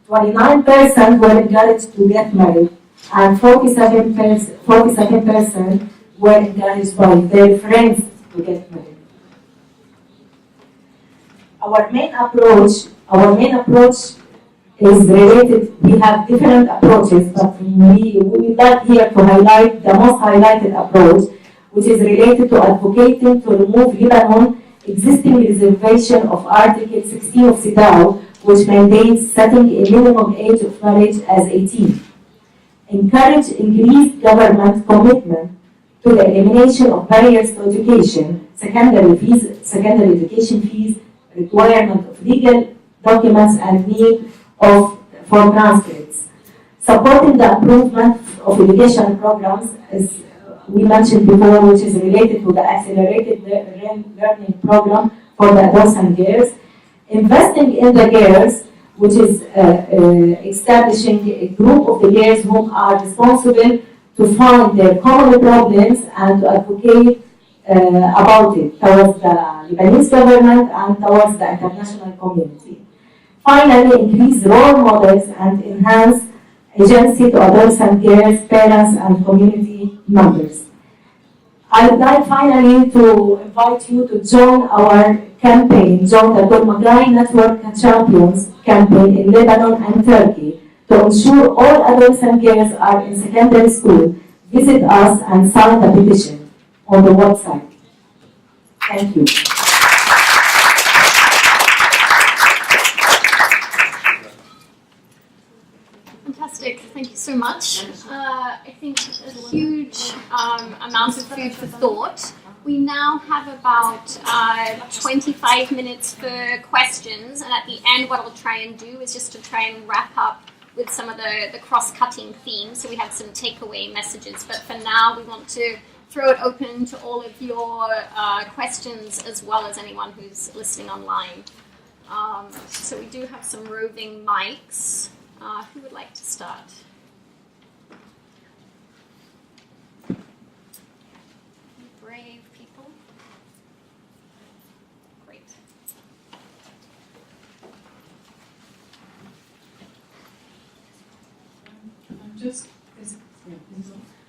29% were encouraged to get married, and 47% were encouraged by their friends to get married. Our main approach is related. We have different approaches, but we would like here to highlight the most highlighted approach, which is related to advocating to remove Lebanon existing reservation of Article 16 of CEDAW, which mandates setting a minimum age of marriage as 18. Encourage increased government commitment to the elimination of barriers to education, secondary education fees, requirement of legal documents, and need for transcripts. Supporting the improvement of education programs, as we mentioned before, which is related to the accelerated learning program for the adolescent girls. Investing in the girls, which is establishing a group of the girls who are responsible to find their common problems and to advocate about it towards the Lebanese government and towards the international community. Finally, increase role models and enhance agency to adolescent girls, parents, and community members. I would like finally to invite you to join our campaign, join the Dormagai Network Champions campaign in Lebanon and Turkey to ensure all adolescent girls are in secondary school. Visit us and sign the petition on the website. Thank you. Fantastic, thank you so much. I think a huge amount of food for thought. We now have about 25 minutes for questions, and at the end what I'll try and do is just to try and wrap up with some of the cross-cutting themes, so we have some takeaway messages. But for now, we want to throw it open to all of your questions, as well as anyone who's listening online. So we do have some roving mics. Who would like to start? Brave people. Great.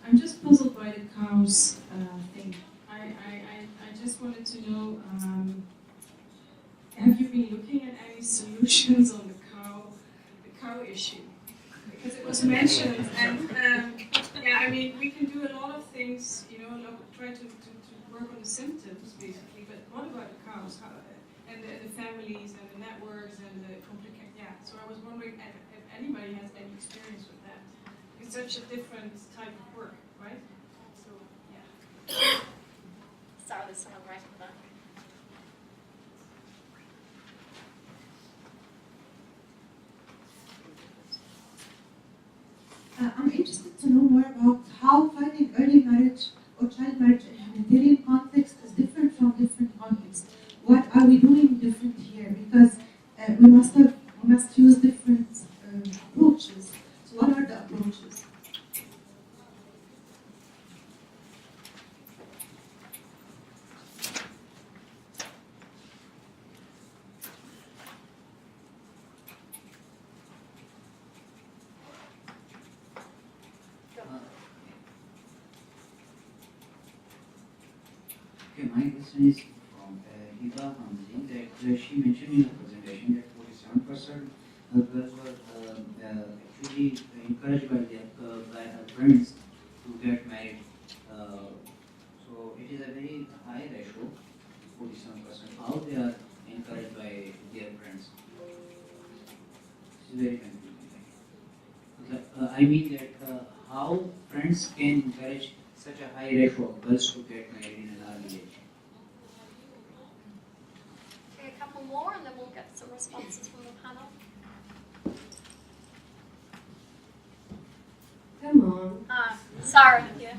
I'm just puzzled by the cows thing. I just wanted to know, have you been looking at any solutions on the cow issue? Because it was mentioned, and I mean, we can do a lot of things, you know, try to work on the symptoms, basically, but what about the cows? And the families and the networks and the complicated, yeah. So I was wondering if anybody has any experience with that. It's such a different type of work, right? So, yeah. Sarah, there's someone right in the back. I'm interested to know more about how fighting early marriage or child marriage in humanitarian context is different from different contexts. What are we doing different here? Because we must use different approaches. So what are the approaches? Okay, my question is from Hiba Hamdi that she mentioned in her presentation that 47% of girls were actually encouraged by her friends to get married. So it is a very high ratio, 47%. How they are encouraged by their friends? It's very confusing. I mean that how friends can encourage such a high ratio of girls to get married in an early age. Okay, a couple more and then we'll get some responses from the panel. Come on. Sarah, yeah.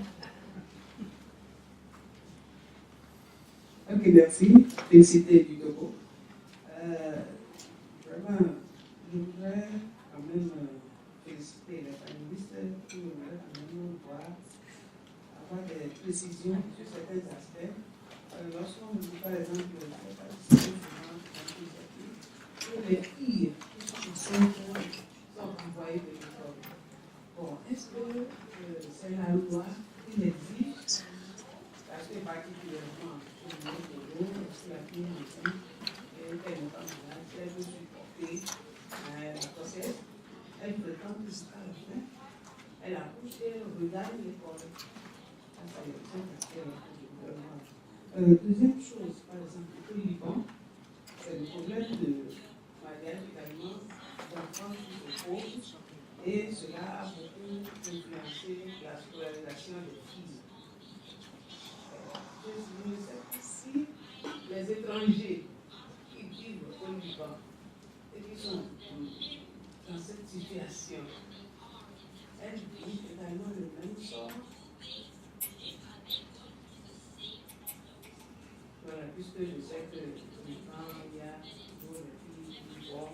Ok, merci. Félicité du Togo. Vraiment, je voudrais quand même féliciter les panélistes qui voudraient quand même avoir des précisions sur certains aspects. Lorsqu'on me dit par exemple, j'ai participé souvent à des filles qui sont enceintes sont envoyées de l'école. Bon, est-ce que c'est la loi qui l'exige? Parce que particulièrement, je me dis que si la fille est enceinte et qu'elle n'est pas malade, si elle veut supporter la grossesse, elle prétend que c'est à la fin. Elle accouche et elle regarde l'école. Ça, c'est le premier aspect que je voudrais voir. Deuxième chose, par exemple, au Liban, c'est le problème de mariage également d'enfants qui se posent et cela a beaucoup influencé la scolarisation des filles. Je sais si les étrangers qui vivent au Liban et qui sont dans cette situation, elles vivent également le même sort. Voilà, puisque je sais que quand il y a toujours des filles qui vont,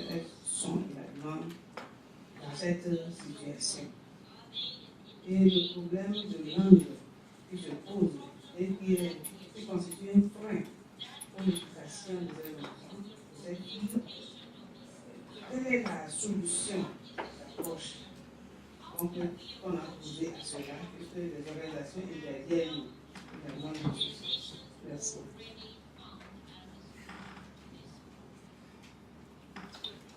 elles sont également dans cette situation. Et le problème de langue qui se pose et qui constitue un frein pour l'éducation des enfants, c'est quelle est la solution d'approche qu'on a posée à cela, puisque les organisations interviennent également dans ce sens. Merci.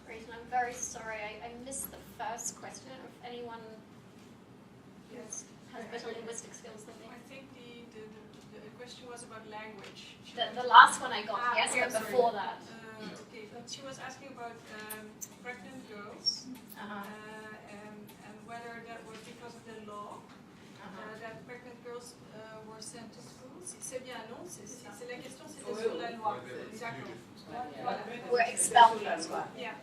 Great, and I'm very sorry, I missed the first question. If anyone has better linguistic skills than me. I think the question was about language. The last one I got, yes, yeah, but before that. Okay, but she was asking about pregnant girls and whether that was because of the law that pregnant girls were sent to school. C'est bien, non? C'est la question, c'était sur la loi. D'accord. We're expelled. Yeah.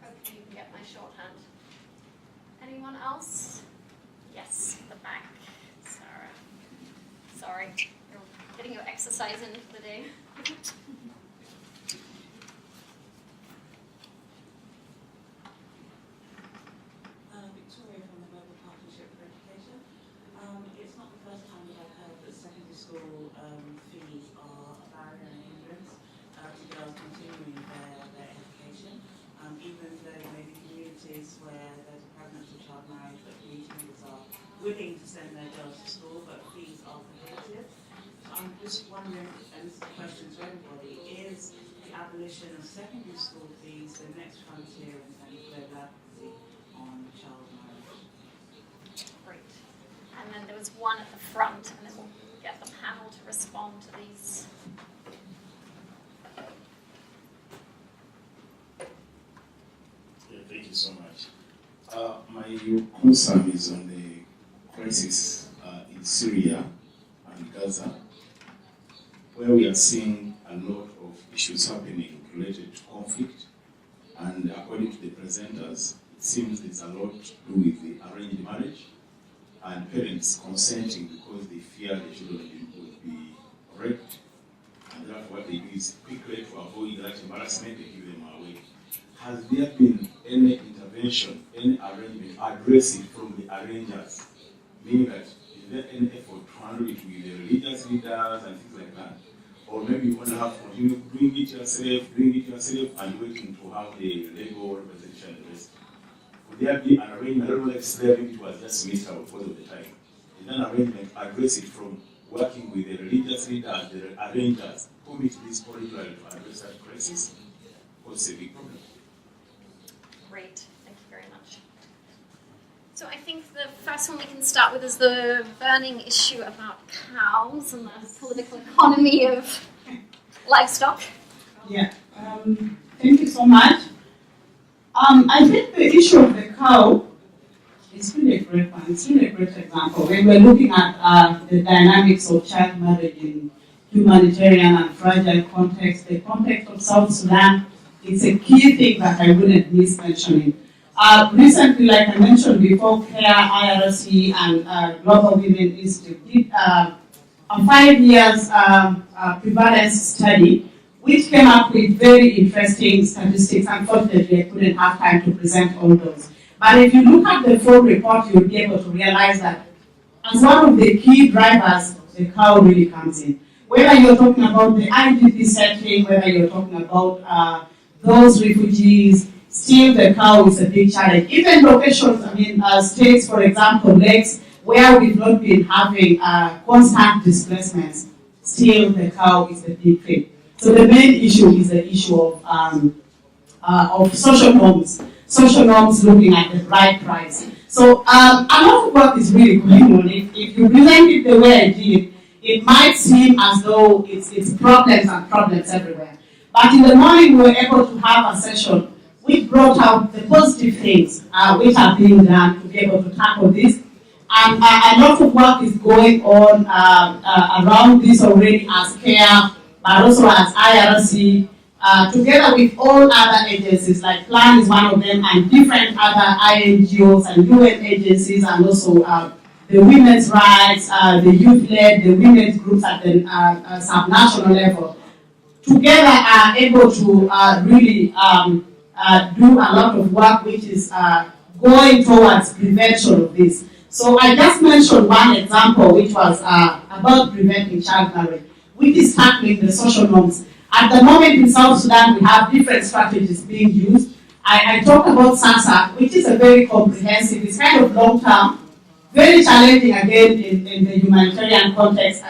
Hopefully you can get my shorthand. Anyone else? Yes, the back. Sarah. Sorry, you're getting your exercise in for the day. Victoria from the Global Partnership for Education. It's not the first time that I've heard that secondary school fees are a barrier and a hindrance to girls continuing their education. Even though there may be communities where there's a pregnancy child marriage, but community members are willing to send their girls to school, but fees are prohibitive. just wondering, and this is a question to everybody, is the abolition of secondary school fees the next frontier in terms of global advocacy on child marriage? Great. And then there was one at the front, and then we'll get the panel to respond to these. Yeah, thank you so much. My concern is on the crisis in Syria and Gaza, where we are seeing a lot of issues happening related to conflict, and according to the presenters, it seems there's a lot to do with the arranged marriage and parents consenting because they fear the children will be raped, and therefore what they do is quickly to avoid that embarrassment, they give them away. Has there been any intervention, any arrangement addressing from the arrangers, meaning that is there any effort to handle it with the religious leaders and things like that? Or maybe you want to have to continue doing it yourself, and waiting to have the legal representation addressed? Would there be an arrangement? I don't know if slavery it was just missed out because of the time. Is there an arrangement address it from working with the religious leaders, the arrangers, who meet this particularly to address that crisis? What's a big problem? Great, thank you very much. So I think the first one we can start with is the burning issue about cows and the political economy of livestock. Yeah, thank you so much. I think the issue of the cow is really a great one. It's really a great example. When we're looking at the dynamics of child marriage in humanitarian and fragile context, the context of South Sudan, it's a key thing that I wouldn't miss mentioning. Recently, like I mentioned before, CARE, IRC, and Global Women Institute did a 5 years prevalence study, which came up with very interesting statistics. Unfortunately, I couldn't have time to present all those. But if you look at the full report, you'll be able to realize that as one of the key drivers, the cow really comes in. Whether you're talking about the IDP setting, whether you're talking about those refugees, still the cow is a big challenge. Even locations, states, for example, lakes, where we've not been having constant displacements, still the cow is the big thing. So the main issue is the issue of social norms. Social norms looking at the right price. So a lot of work is really going on. If you present it the way I did, it might seem as though it's problems and problems everywhere. But in the morning, we were able to have a session which brought out the positive things which are being done to be able to tackle this. And a lot of work is going on around this already as CARE, but also as IRC, together with all other agencies, like PLAN is one of them, and different other INGOs and UN agencies, and also the women's rights, the youth-led, the women's groups at the sub-national level. Together are able to really do a lot of work which is going towards prevention of this. So I just mentioned one example which was about preventing child marriage, which is tackling the social norms. At the moment in South Sudan, we have different strategies being used. I talked about SASA, which is a very comprehensive, it's kind of long-term, very challenging again in the humanitarian context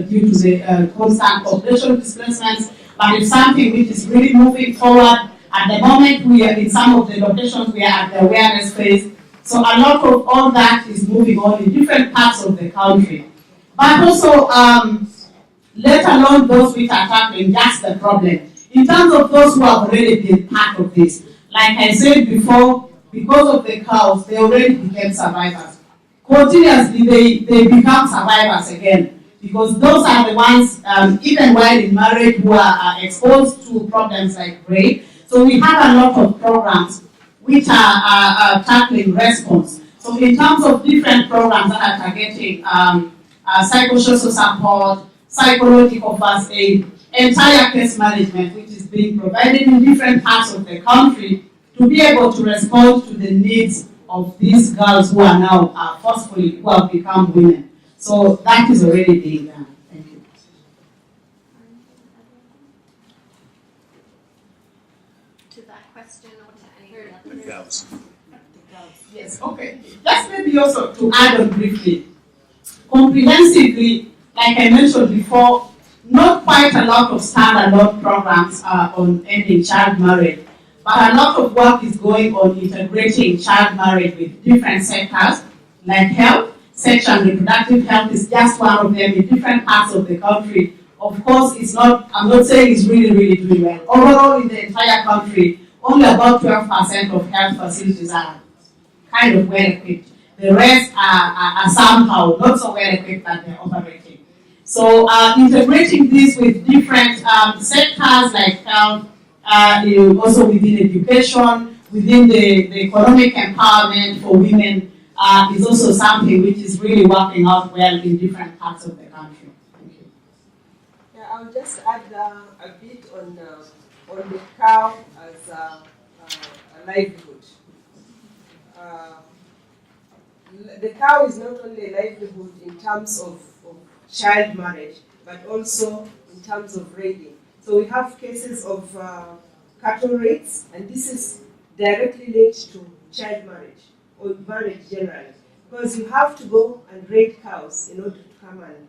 due to the constant population displacements, but it's something which is really moving forward. At the moment, we are in some of the locations, we are at the awareness phase. So a lot of all that is moving on in different parts of the country. But also, let alone those which are tackling just the problem. In terms of those who have already been part of this, like I said before, because of the cows, they already became survivors. Continuously, they become survivors again, because those are the ones, even while in marriage, who are exposed to problems like rape. So we have a lot of programs which are tackling response. So in terms of different programs that are targeting psychosocial support, psychological first aid, entire case management, which is being provided in different parts of the country to be able to respond to the needs of these girls who are now forcefully, who have become women. So that is already being done. Thank you. To that question or to any other? The girls. Yes, okay. Just maybe also to add on briefly, comprehensively, like I mentioned before, not quite a lot of standalone programs on ending child marriage, but a lot of work is going on integrating child marriage with different sectors, like health. Sexual and reproductive health is just one of them in different parts of the country. Of course, it's not, I'm not saying it's really doing well. Overall, in the entire country, only about 12% of health facilities are kind of well equipped. The rest are somehow not so well equipped that they're operating. So integrating this with different sectors like health, also within education, within the economic empowerment for women is also something which is really working out well in different parts of the country. Thank you. Yeah, I'll just add a bit on the cow as a livelihood. The cow is not only a livelihood in terms of child marriage, but also in terms of raiding. So we have cases of cattle raids, and this is directly linked to child marriage, or marriage generally. Because you have to go and raid cows in order to come and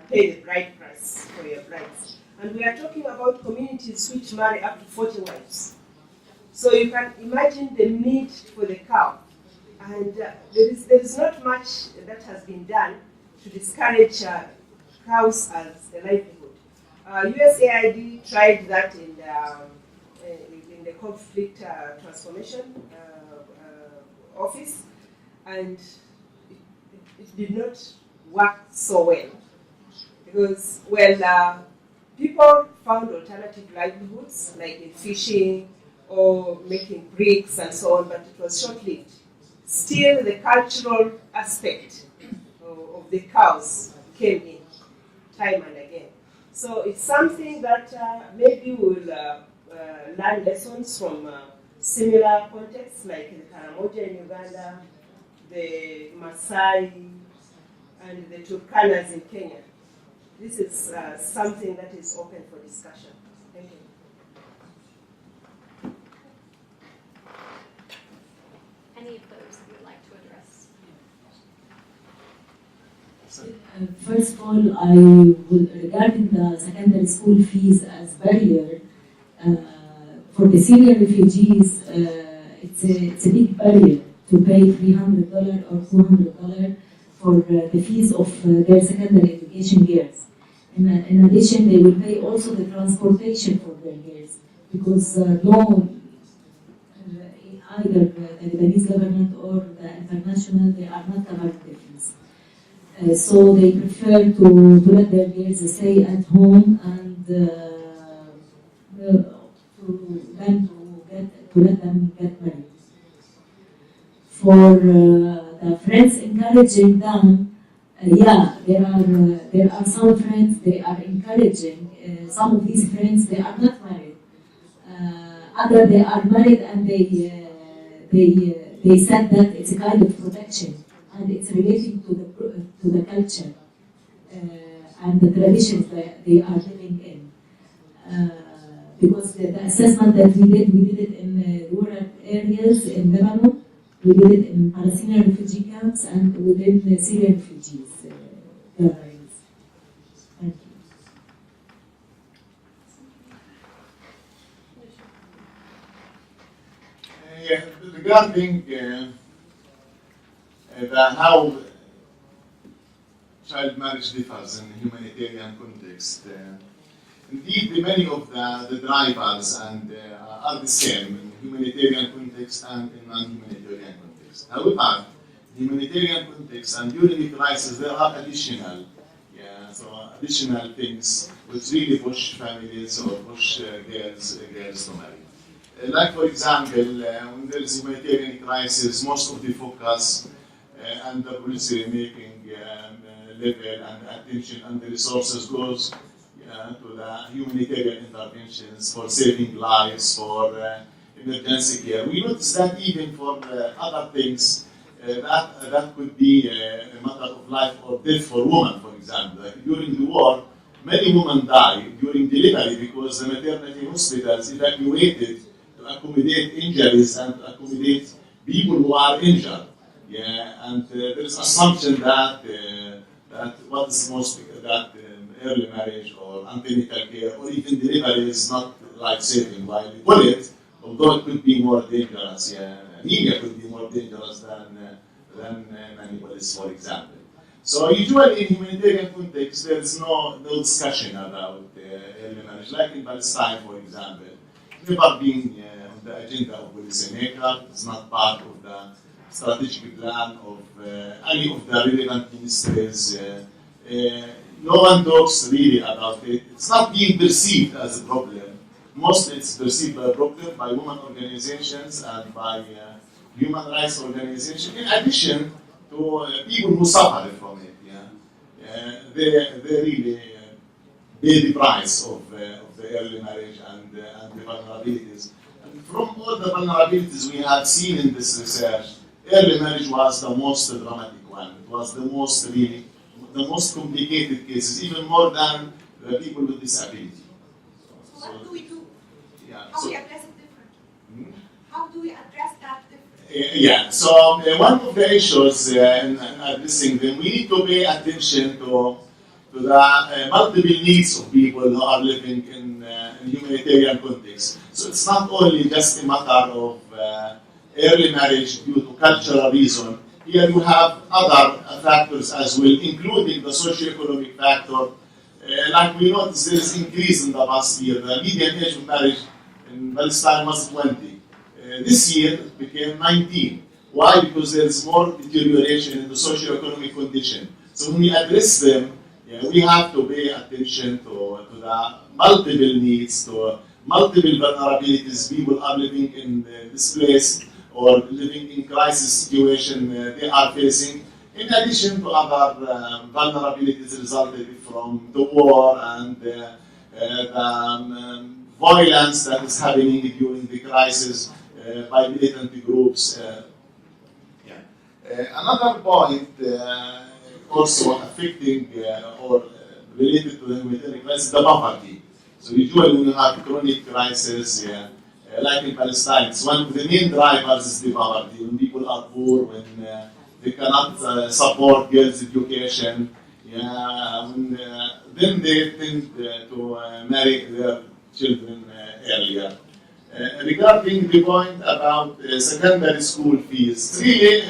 pay the bride price for your brides. And we are talking about communities which marry up to 40 wives. So you can imagine the need for the cow. And there is not much that has been done to discourage cows as a livelihood. USAID tried that in the conflict transformation office, and it did not work so well. Because, well, people found alternative livelihoods, like in fishing or making bricks and so on, but it was short-lived. Still, the cultural aspect of the cows came in time and again. So it's something that maybe we'll learn lessons from similar contexts, like the Karamoja in Uganda, the Maasai, and the Turkanas in Kenya. This is something that is open for discussion. Thank you. Any of those that you would like to address? First of all, I will, regarding the secondary school fees as barrier, for the Syrian refugees, it's a big barrier to pay $300 or $200 for the fees of their secondary education years. In addition, they will pay also the transportation for their years, because either the Lebanese government or the international, they are not covering the fees. So they prefer to let their girls stay at home and to let them get married. For the friends encouraging them, yeah, there are some friends they are encouraging. Some of these friends they are not married. Other they are married and they said that it's a kind of protection and it's relating to the culture and the traditions that they are living in. Because the assessment that we did it in rural areas in Lebanon, we did it in Palestinian refugee camps and within the Syrian refugees gatherings. Thank you. Yeah, regarding how child marriage differs in humanitarian context, indeed many of the drivers and are the same in humanitarian context and in non-humanitarian context. However, in humanitarian context and during a crisis, there are additional things which really push families or push girls to marry. Like for example, when there is a humanitarian crisis, most of the focus and the policy making level and attention and the resources goes to the humanitarian interventions for saving lives, for emergency care. We notice that even for other things, that could be a matter of life or death for women, for example. Like during the war, many women die during delivery because the maternity hospitals evacuated to accommodate injuries and to accommodate people who are injured. Yeah, and there is assumption that early marriage or antenatal care or even delivery is not life-saving, while we call it, although it could be more dangerous. Anemia could be more dangerous than manipulis, for example. So usually in humanitarian context, there is no discussion about early marriage, like in Palestine, for example. Never been on the agenda of policymakers. It's not part of the strategic plan of any of the relevant ministries. No one talks really about it. It's not being perceived as a problem. Mostly it's perceived as a problem by women organizations and by human rights organizations, in addition to people who suffer from it. They really pay the price of the early marriage and the vulnerabilities. And from all the vulnerabilities we have seen in this research, early marriage was the most dramatic one. It was the most complicated cases, even more than the people with disability. So what do we do? Yeah, How do we address it differently? How do we address that differently? So one of the issues in addressing them, we need to pay attention to the multiple needs of people who are living in humanitarian context. So it's not only just a matter of early marriage due to cultural reason. Here you have other factors as well, including the socio-economic factor. Like we noticed, there is increase in the past year. The median age of marriage in Palestine was 20. This year it became 19. Why? Because there is more deterioration in the socio-economic condition. So when we address them, we have to pay attention to the multiple needs, to multiple vulnerabilities people are living in this place or living in crisis situation they are facing, in addition to other vulnerabilities resulted from the war and the violence that is happening during the crisis by militant groups. Another point also affecting or related to the humanitarian crisis, the poverty. So usually when you have chronic crisis, like in Palestine, it's one of the main drivers is the poverty. When people are poor, when they cannot support girls' education, then they tend to marry their children earlier. Regarding the point about secondary school fees, really,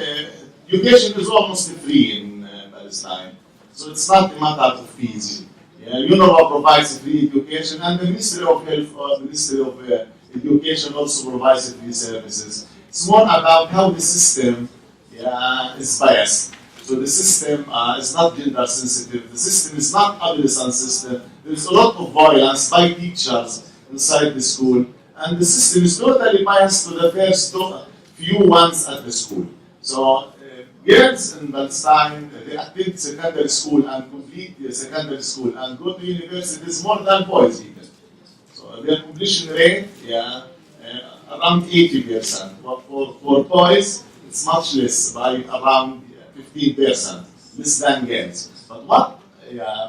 education is almost free in Palestine. So it's not a matter of fees. UNRWA provides free education, and the Ministry of Health or the Ministry of Education also provides free services. It's more about how the system is biased. So the system is not gender sensitive. The system is not adolescent system. There is a lot of violence by teachers inside the school, and the system is totally biased to the first few ones at the school. So girls in Palestine, they attend secondary school and complete secondary school and go to universities more than boys even. So their completion rate, around 80%. But for boys, it's much less, by around 15%, less than girls. But what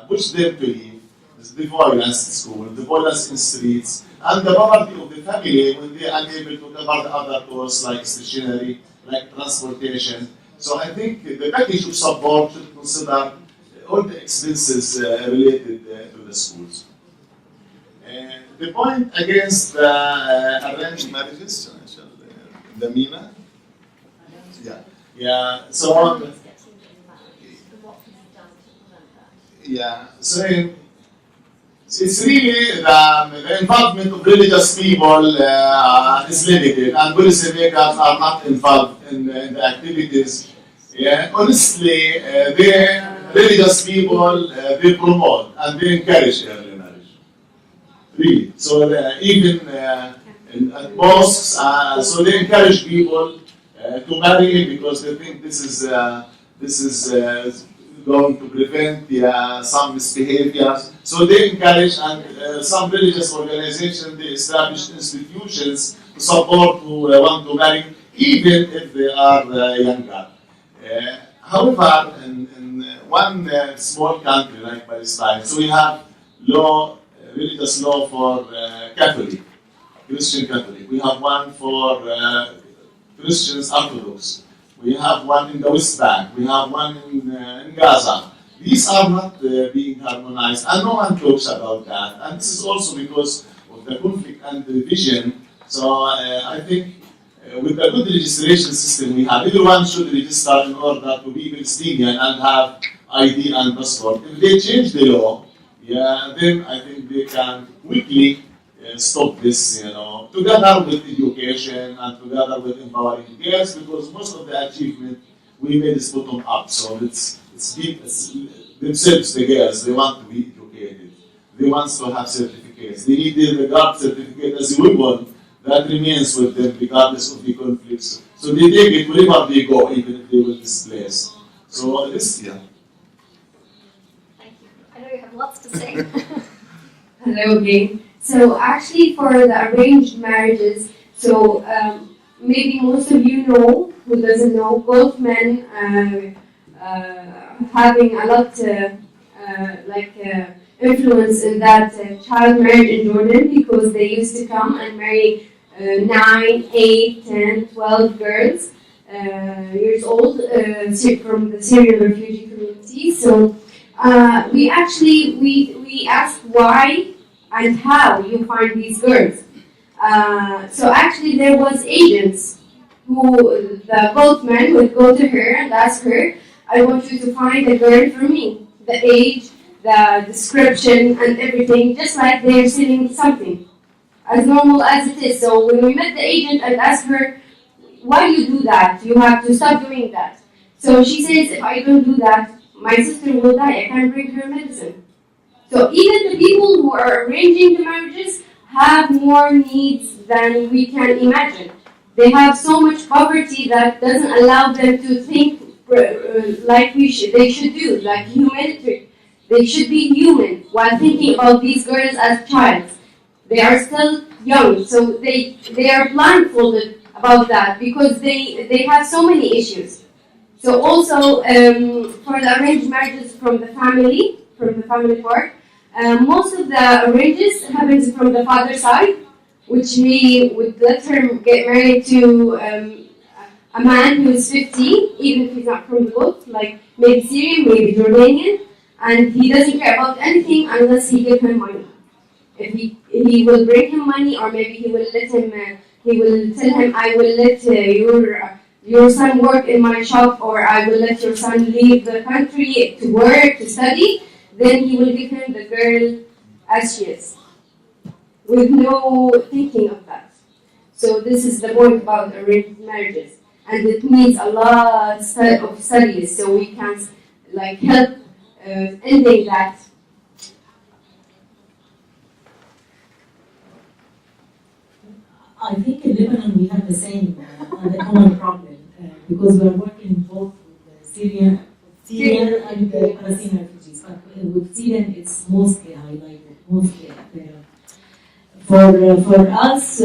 pushed them to leave is the violence in school, the violence in streets, and the poverty of the family when they are unable to cover the other costs like stationery, like transportation. So I think the package of support should consider all the expenses related to the schools. The point against arranged marriages, the MENA. So it's really the involvement of religious people is limited, and policymakers are not involved in the activities. Honestly, the religious people they promote and they encourage early marriage. Really, so even at mosques, so they encourage people to marry because they think this is going to prevent some misbehaviors. So they encourage, and some religious organizations, they establish institutions to support who want to marry, even if they are younger. However, in one small country like Palestine, so we have religious law for Catholic, Christian Catholic. We have one for Christians Orthodox. We have one in the West Bank. We have one in Gaza. These are not being harmonized, and no one talks about that. And this is also because of the conflict and the division. So I think with the good registration system we have, everyone should register in order to be Palestinian and have ID and passport. If they change the law, then I think they can quickly stop this, together with education and together with empowering girls, because most of the achievement we made is bottom up. So it's themselves, the girls, they want to be educated. They want to have certificates. They need the guard certificate as a weapon that remains with them regardless of the conflicts. So they take it wherever they go, even if they will displace. So this, Thank you. I know you have lots to say. Hello again. So actually for the arranged marriages, so maybe most of you know, who doesn't know, both men having a lot influence in that child marriage in Jordan, because they used to come and marry 9, 8, 10, 12 girls years old from the Syrian refugee community. So we asked why and how you find these girls. So actually there was agents who, both men would go to her and ask her, I want you to find a girl for me. The age, the description and everything, just like they're selling something. As normal as it is. So when we met the agent and asked her, why do you do that? You have to stop doing that. So she says, if I don't do that, my sister will die. I can't bring her medicine. So even the people who are arranging the marriages have more needs than we can imagine. They have so much poverty that doesn't allow them to think like they should do, like humanitarian. They should be human while thinking about these girls as child. They are still young, so they are blindfolded about that because they have so many issues. So also for the arranged marriages from the family part, most of the arranges happens from the father's side, which we would let her get married to a man who is 50, even if he's not from the both, like maybe Syrian, maybe Jordanian, and he doesn't care about anything unless he gives him money. If he will bring him money, or maybe he will let him, he will tell him, I will let your son work in my shop, or I will let your son leave the country to work, to study, then he will give him the girl as she is, with no thinking of that. So this is the point about arranged marriages, and it needs a lot of studies, so we can help ending that. I think in Lebanon we have the same the common problem because we are working both with Syrian and Palestinian refugees. But with Syrian, it's mostly highlighted, mostly apparent. For us,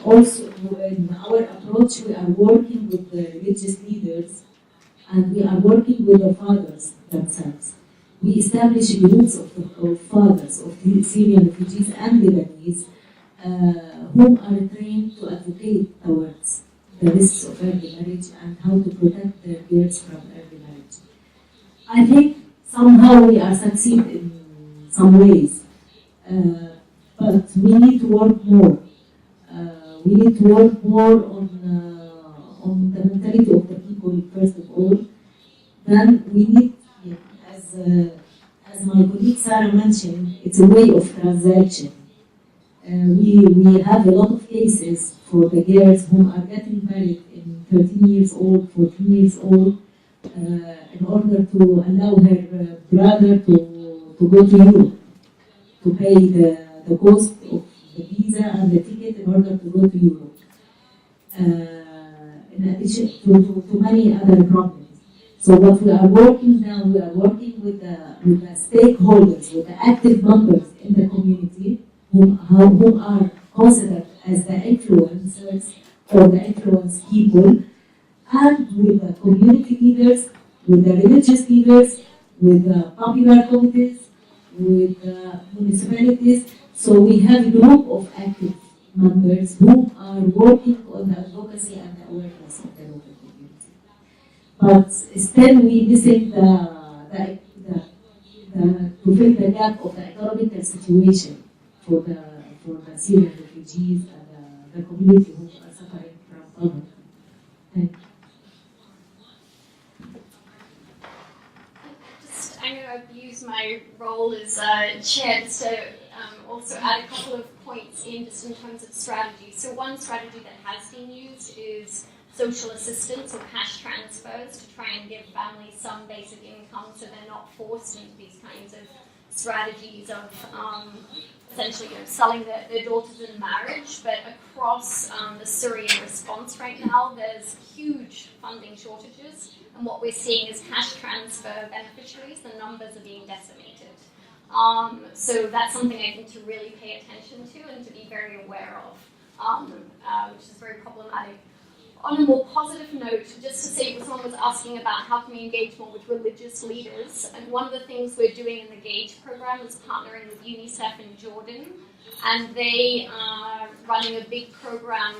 also in our approach, we are working with the religious leaders, and we are working with the fathers themselves. We establish groups of fathers of the Syrian refugees and Lebanese whom are trained to advocate towards the risks of early marriage and how to protect their girls from early marriage. I think somehow we are succeeding in some ways, but we need to work more. We need to work more on the mentality of the people first of all. Then we need, as my colleague Sara mentioned, it's a way of transaction. We have a lot of cases for the girls who are getting married in 13 years old, 14 years old, in order to allow her brother to go to Europe, to pay the cost of the visa and the ticket in order to go to Europe. In addition to many other problems. So what we are working now, we are working with the stakeholders, with the active members in the community, whom are considered as the influencers or the influenced people, and with the community leaders, with the religious leaders, with the popular committees, with the municipalities. So we have a group of active members who are working on the advocacy and the awareness of the local community. But still we missing the to fill the gap of the economical situation for the Syrian refugees and the community who are suffering from poverty. Thank you. I'm going to use my role as chair just to also add a couple of points in just in terms of strategy. So one strategy that has been used is social assistance or cash transfers to try and give families some basic income so they're not forced into these kinds of strategies of essentially selling their daughters in marriage. But across the Syrian response right now, there's huge funding shortages. And what we're seeing is cash transfer beneficiaries, the numbers are being decimated. So that's something I think to really pay attention to and to be very aware of, which is very problematic. On a more positive note, just to say, someone was asking about how can we engage more with religious leaders, and one of the things we're doing in the GAGE program is partnering with UNICEF in Jordan, and they are running a big program,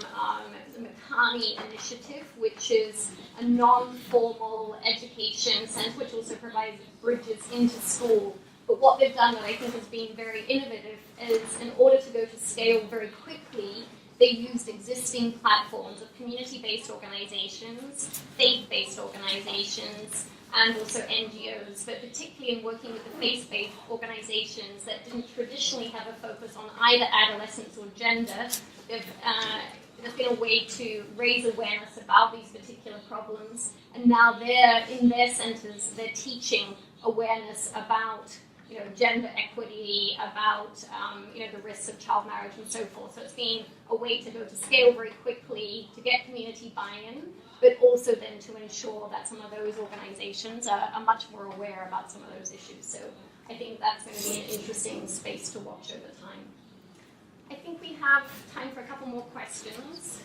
the Makani Initiative, which is a non-formal education center which also provides bridges into school. But what they've done that I think has been very innovative is, in order to go to scale very quickly, they used existing platforms of community-based organizations, faith-based organizations, and also NGOs, but particularly in working with the faith-based organizations that didn't traditionally have a focus on either adolescence or gender. There's been a way to raise awareness about these particular problems, and now they're in their centers, they're teaching awareness about gender equity, about the risks of child marriage and so forth. So it's been a way to go to scale very quickly, to get community buy-in, but also then to ensure that some of those organizations are much more aware about some of those issues. So I think that's going to be an interesting space to watch over time. I think we have time for a couple more questions.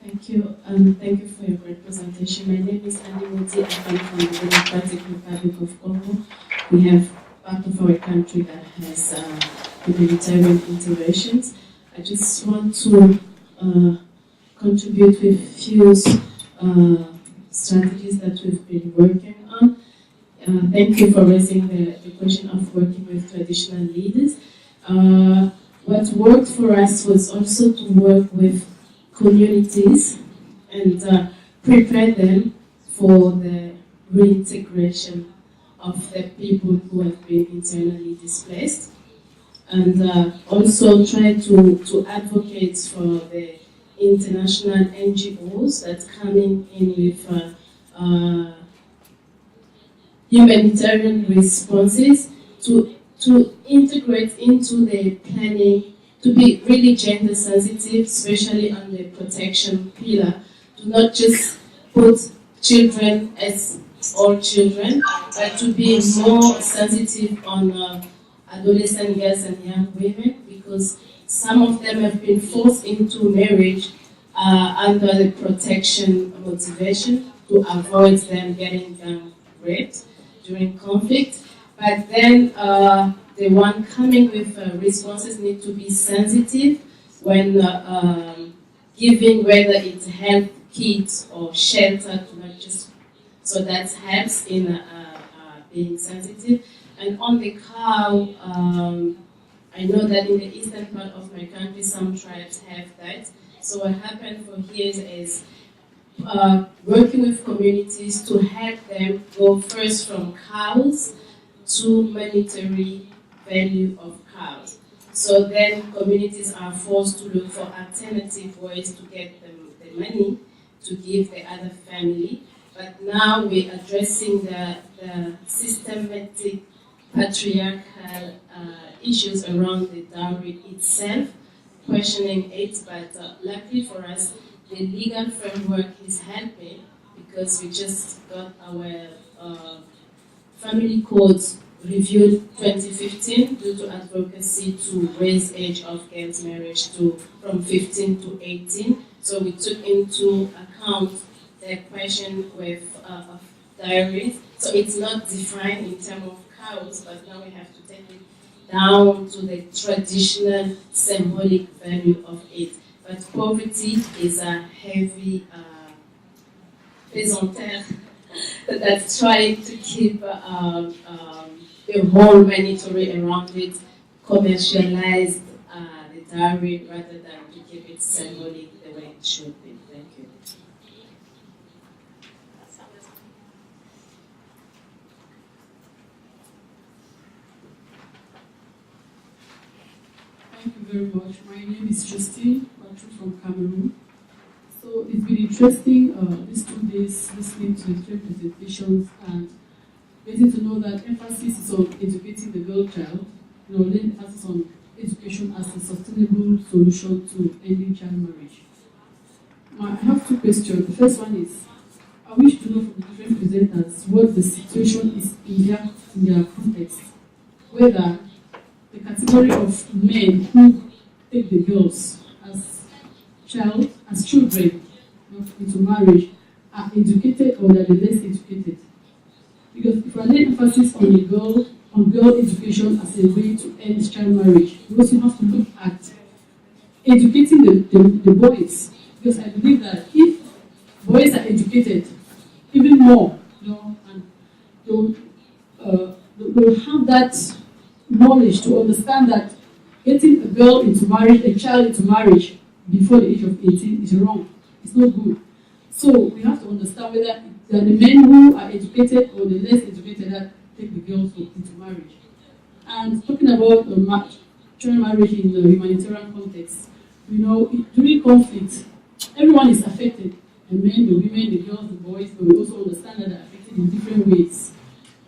Thank you. Thank you for your great presentation. My name is Alheiwidi. I come from the Democratic Republic of Congo. We have part of our country that has humanitarian interventions. I just want to contribute with a few strategies that we've been working on. Thank you for raising the question of working with traditional leaders. What worked for us was also to work with communities and prepare them for the reintegration of the people who have been internally displaced, and also try to advocate for the international NGOs that coming in with humanitarian responses to integrate into the planning, to be really gender sensitive, especially on the protection pillar, to not just put children as all children, but to be more sensitive on adolescent girls and young women, because some of them have been forced into marriage under the protection motivation to avoid them getting raped during conflict. But then the one coming with responses need to be sensitive when giving, whether it's health kits or shelter, to not just, so that helps in being sensitive. And on the cow, I know that in the eastern part of my country, some tribes have that. So what happened for here is working with communities to help them go first from cows to monetary value of cows. So then communities are forced to look for alternative ways to get the money to give the other family. But now we're addressing the systematic patriarchal issues around the dowry itself, questioning it, but luckily for us, the legal framework is helping, because we just got our family codes reviewed 2015 due to advocacy to raise age of girls' marriage from 15 to 18. So we took into account the question with of dowries. So it's not defined in terms of cows, but now we have to take it down to the traditional symbolic value of it. But poverty is a heavy raison d'être that's trying to keep the whole mandatory around it, commercialize the dowry rather than to keep it symbolic the way it should be. Thank you. Thank you very much. My name is Justine Batu from Cameroon. So it's been interesting these 2 days listening to different presentations and getting to know that emphasis is on educating the girl child, then emphasis on education as a sustainable solution to ending child marriage. I have 2 questions. The first one is, I wish to know from the different presenters what the situation is in their context, whether the category of men who take the girls as children into marriage are educated or are the less educated. Because if I lay emphasis on girl education as a way to end child marriage, we also have to look at educating the boys. Because I believe that if boys are educated even more, and they'll have that knowledge to understand that getting a girl into marriage, a child into marriage before the age of 18 is wrong. It's not good. So we have to understand whether they are the men who are educated or the less educated that take the girls into marriage. And talking about child marriage in the humanitarian context, during conflict, everyone is affected. The men, the women, the girls, the boys, but we also understand that they're affected in different ways.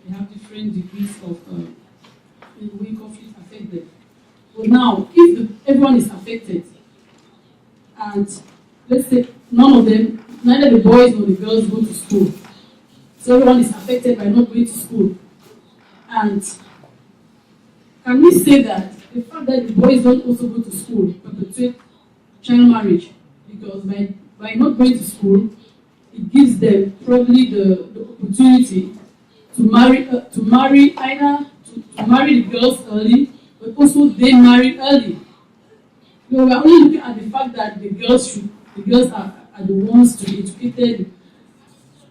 They have different degrees of the way conflict affect them. But now, if everyone is affected, and let's say neither the boys nor the girls go to school, so everyone is affected by not going to school. And can we say that the fact that the boys don't also go to school perpetuate child marriage? Because by not going to school, it gives them probably the opportunity to marry the girls early, but also they marry early. We're only looking at the fact that the girls are the ones to be educated,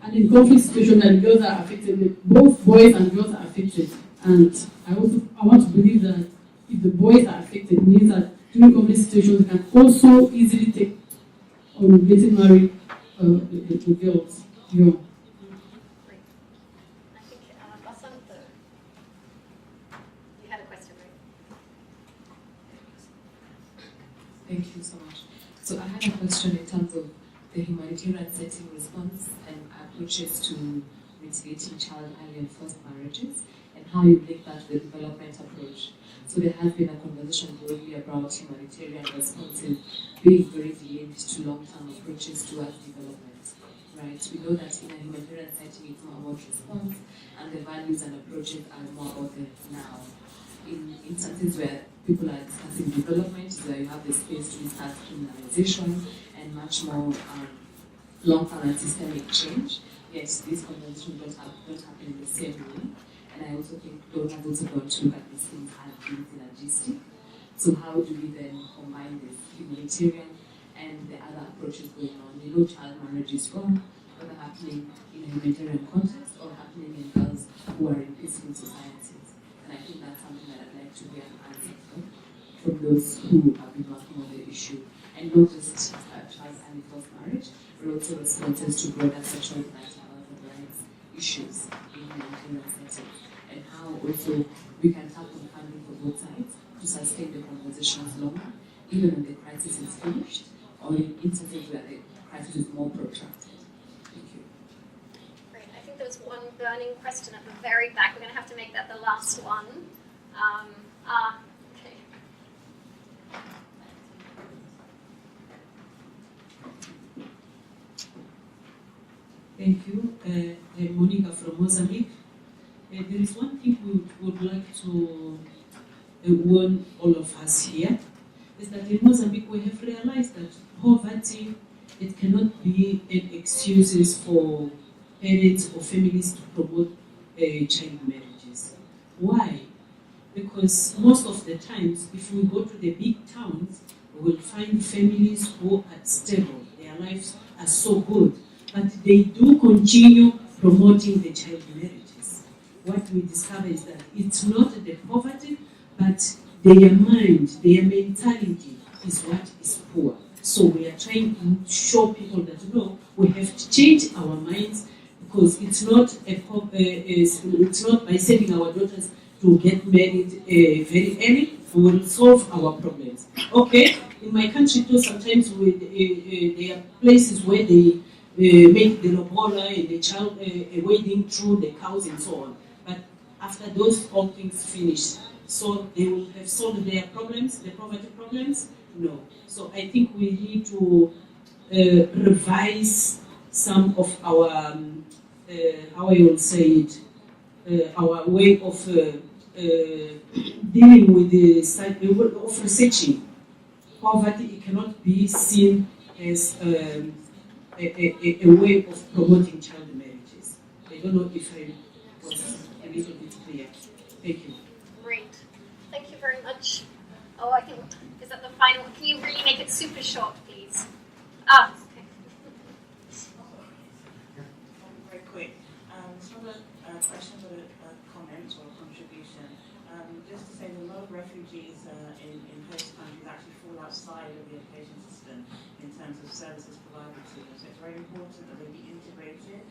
and in conflict situations that the girls are affected. Both boys and girls are affected, and I want to believe that if the boys are affected, it means that during conflict situations they can also easily take on getting married the girls. Yeah. I think Bassam, you had a question, right? Thank you so much. So I had a question in terms of the humanitarian setting response and approaches to mitigating child early and forced marriages, and how you link that to the development approach. So there has been a conversation broadly about humanitarian responses being very linked to long-term approaches towards development, right? We know that in a humanitarian setting it's more about response, and the values and approaches are more about the now. In instances where people are discussing development, where you have the space to discuss criminalization and much more long-term and systemic change, yes, these conversations don't happen in the same way. And I also think Dorcas also got to look at these things as being synergistic. So how do we then combine this humanitarian and the other approaches going on? We know child marriage is wrong, whether happening in a humanitarian context or happening in girls who are in peaceful societies. And I think that's something that I'd like to hear an answer from those who have been working on the issue. And not just child and forced marriage, but also responses to broader sexual and reproductive rights issues in humanitarian settings. And how also we can tap on funding for both sides to sustain the conversations longer, even when the crisis is finished, or in instances where the crisis is more protracted. Thank you. Great. I think there's one burning question at the very back. We're going to have to make that the last one. Okay. Thank you. I'm Monica from Mozambique. There is one thing we would like to warn all of us here, is that in Mozambique we have realized that poverty, it cannot be an excuse for parents or families to promote child marriages. Why? Because most of the times, if we go to the big towns, we will find families who are stable, their lives are so good, but they do continue promoting the child marriages. What we discover is that it's not the poverty, but their mind, their mentality is what is poor. So we are trying to show people that no, we have to change our minds, because it's not it's not by sending our daughters to get married very early we will solve our problems. Okay, in my country too, sometimes there are places where they make the lobola and the child wading through the cows and so on. But after those all things finish, so they will have solved their problems, the poverty problems? No. So I think we need to revise some of our, how I will say it, our way of dealing with the side of researching. Poverty, it cannot be seen as a way of promoting child marriages. I don't know if I was a little bit clear. Thank you. Great. Thank you very much. Oh, I think, is that the final? Can you really make it super short, please? Ah, okay. Very quick. It's not a question, but a comment or a contribution. Just to say that a lot of refugees in host countries actually fall outside of the education system in terms of services provided to them. So it's very important that they be integrated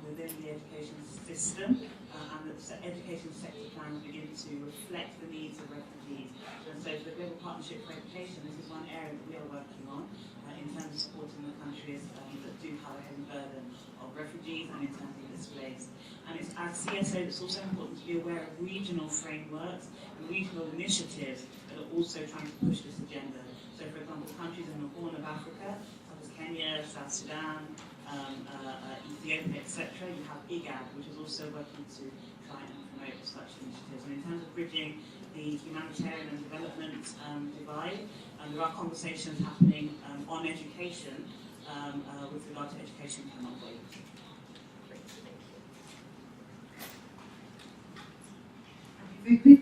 within the education system and that the education sector plans begin to reflect the needs of refugees. And so for the Global Partnership for Education, this is one area that we are working on in terms of supporting the countries that do have a heavy burden of refugees and internally displaced. And it's as CSO it's also important to be aware of regional frameworks and regional initiatives that are also trying to push this agenda. So for example, countries in the Horn of Africa, such as Kenya, South Sudan, Ethiopia, etc., you have IGAD, which is also working to try and promote such initiatives. And in terms of bridging the humanitarian and development divide, there are conversations happening on education with regard to education cannot wait. Very quick.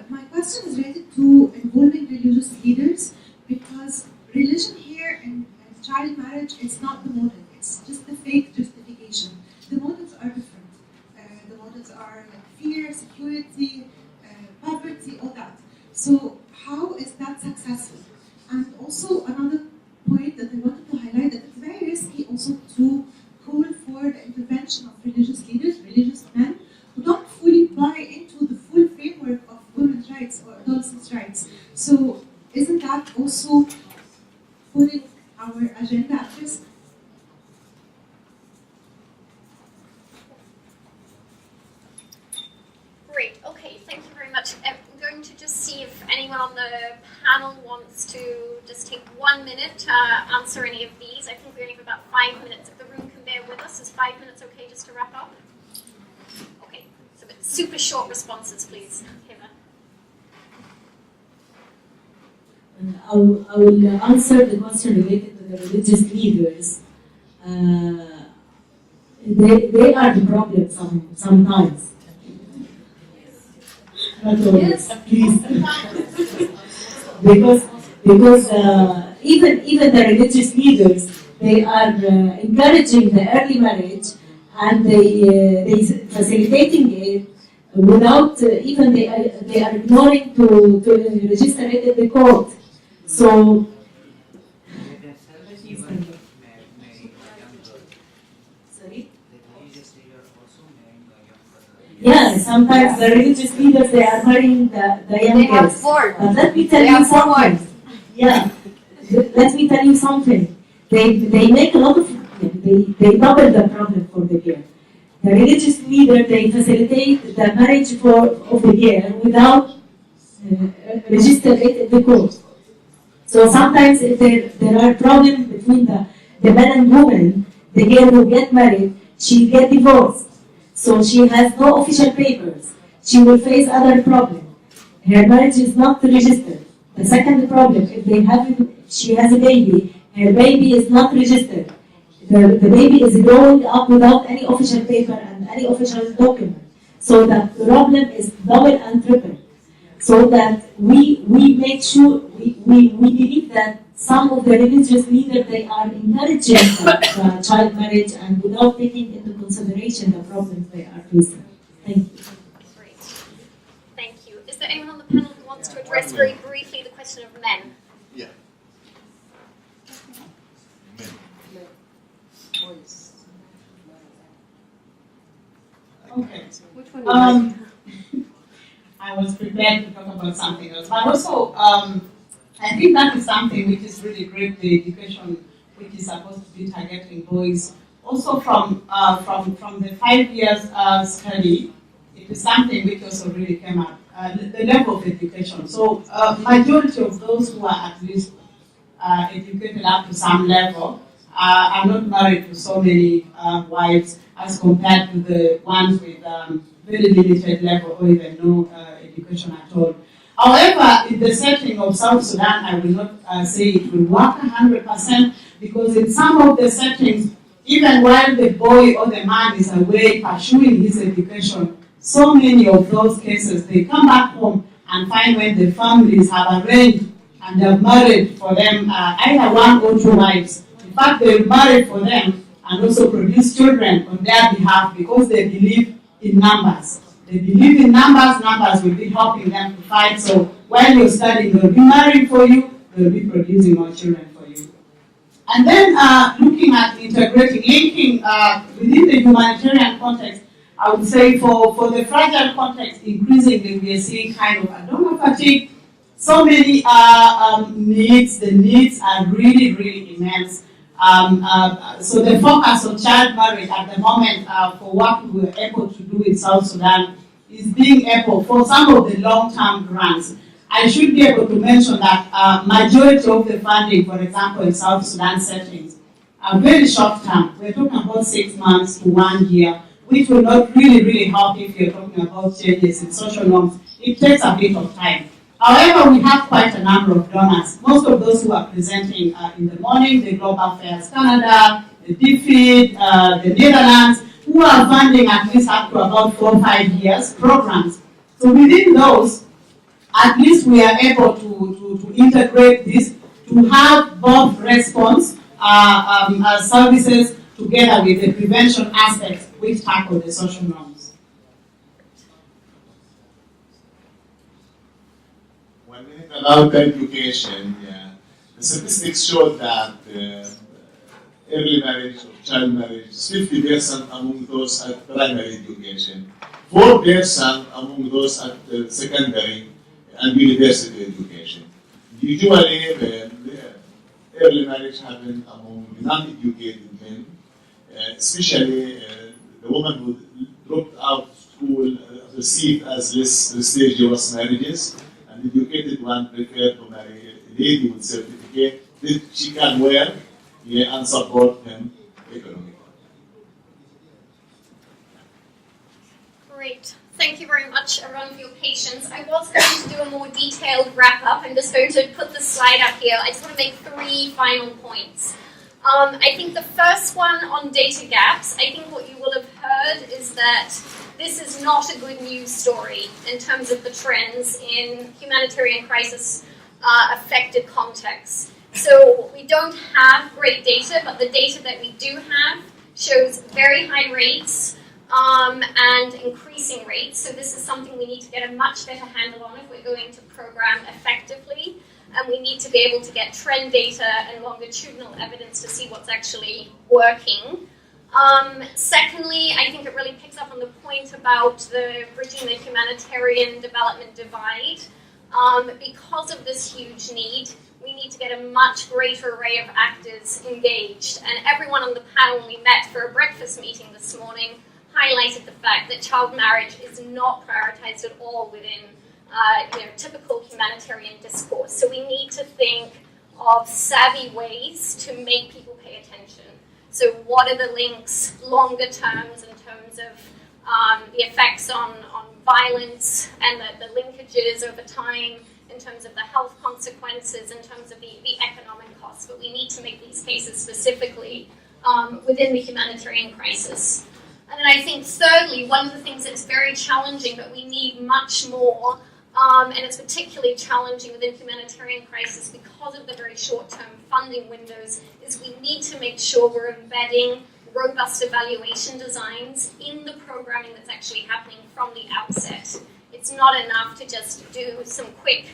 My question is related to involving religious leaders, because religion here and child marriage is not the model. It's just the fake justification. The models are different. The models are like fear, security, poverty, all that. So how is that successful? And also another point that I wanted to highlight, that it's very risky also to call for the intervention of religious leaders, religious men, who don't fully buy into the full framework of women's rights or adolescents' rights. So isn't that also putting our agenda at risk? Great. Okay, thank you very much. I'm going to just see if anyone on the panel wants to just take 1 minute to answer any of these. I think we only have about 5 minutes. If the room can bear with us, is 5 minutes okay just to wrap up? Okay, so super short responses, please. I will answer the question related to the religious leaders. They are the problem sometimes. Not always, please. because even the religious leaders, they are encouraging the early marriage, and they facilitating it without even they are ignoring to register it in the court. So yeah, sometimes the religious leaders, they are marrying the young girls. But let me tell you something. Yeah, let me tell you something. They make a lot of problem. They double the problem for the girl. The religious leader, they facilitate the marriage of the girl without registering it in the court. So sometimes if there are problems between the man and woman, the girl who get married, she get divorced. So she has no official papers. She will face other problems. Her marriage is not registered. The second problem, if she has a baby, her baby is not registered. The baby is growing up without any official paper and any official document. So the problem is double and triple. So that we make sure, we believe that some of the religious leaders, they are encouraging child marriage and without taking into consideration the problems they are facing. Thank you. Great. Thank you. Is there anyone on the panel who wants to address very briefly the question of men? Yeah. Okay. Which one? I was prepared to talk about something else, but also I think that is something which is really great. The education which is supposed to be targeting boys. Also from the 5 years study, it is something which also really came up. The level of education. So majority of those who are at least educated up to some level are not married to so many wives as compared to the ones with very limited level or even no education at all. However, in the setting of South Sudan, I will not say it will work 100% because in some of the settings, even while the boy or the man is away pursuing his education, so many of those cases, they come back home and find when the families have arranged and they've married for them either one or two wives. In fact, they've married for them and also produce children on their behalf because they believe in numbers. They believe in numbers, numbers will be helping them to fight. So while you're studying, they'll be marrying for you, they'll be producing more children for you. And then looking at integrating, linking within the humanitarian context, I would say for the fragile context, increasingly we are seeing kind of a donor fatigue. So many needs, the needs are really, really immense. So the focus on child marriage at the moment for what we were able to do in South Sudan is being able, for some of the long-term grants, I should be able to mention that majority of the funding, for example, in South Sudan settings, are very short-term. We're talking about 6 months to 1 year, which will not really, really help if you're talking about changes in social norms. It takes a bit of time. However, we have quite a number of donors. Most of those who are presenting in the morning, the Global Affairs Canada, the DFID, the Netherlands, who are funding at least up to about 4 or 5 years programs. So within those, at least we are able to integrate this, to have both response services together with the prevention aspects which tackle the social norms. 1 minute about education. Yeah. The statistics show that early marriage or child marriage is 50% among those at primary education, 4% among those at secondary and university education. Usually, the early marriage happens among non-educated men, especially the woman who dropped out of school received as less prestigious marriages, and educated one prefer to marry a lady with certificate that she can wear and support him economically. Great. Thank you very much, everyone, for your patience. I was going to do a more detailed wrap-up. I'm just going to put the slide up here. I just want to make 3 final points. I think the first one on data gaps, I think what you will have heard is that this is not a good news story in terms of the trends in humanitarian crisis affected contexts. So we don't have great data, but the data that we do have shows very high rates and increasing rates. So this is something we need to get a much better handle on if we're going to program effectively. And we need to be able to get trend data and longitudinal evidence to see what's actually working. Secondly, I think it really picks up on the point about the bridging the humanitarian development divide. Because of this huge need, we need to get a much greater array of actors engaged. And everyone on the panel we met for a breakfast meeting this morning highlighted the fact that child marriage is not prioritized at all within typical humanitarian discourse. So we need to think of savvy ways to make people pay attention. So what are the links longer terms in terms of the effects on violence and the linkages over time, in terms of the health consequences, in terms of the economic costs. But we need to make these cases specifically within the humanitarian crisis. And then I think thirdly, one of the things that's very challenging, but we need much more And it's particularly challenging within humanitarian crisis because of the very short-term funding windows, is we need to make sure we're embedding robust evaluation designs in the programming that's actually happening from the outset. It's not enough to just do some quick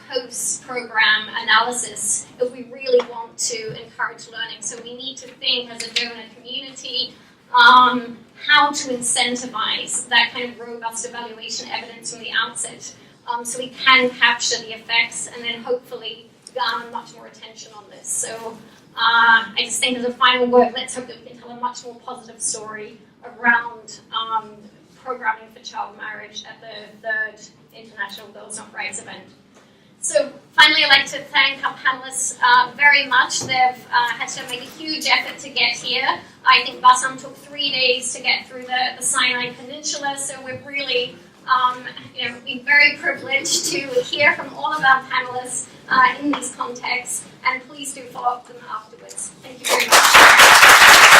post-program analysis if we really want to encourage learning. So we need to think as a donor community how to incentivize that kind of robust evaluation evidence from the outset, so we can capture the effects and then hopefully garner much more attention on this. So I just think as a final word, let's hope that we can tell a much more positive story around programming for child marriage at the 3rd International Girls Not Rights event. So finally, I'd like to thank our panelists very much. They've had to make a huge effort to get here. I think Bassam took 3 days to get through the Sinai Peninsula, so we're really been very privileged to hear from all of our panelists in these contexts, and please do follow up with them afterwards. Thank you very much.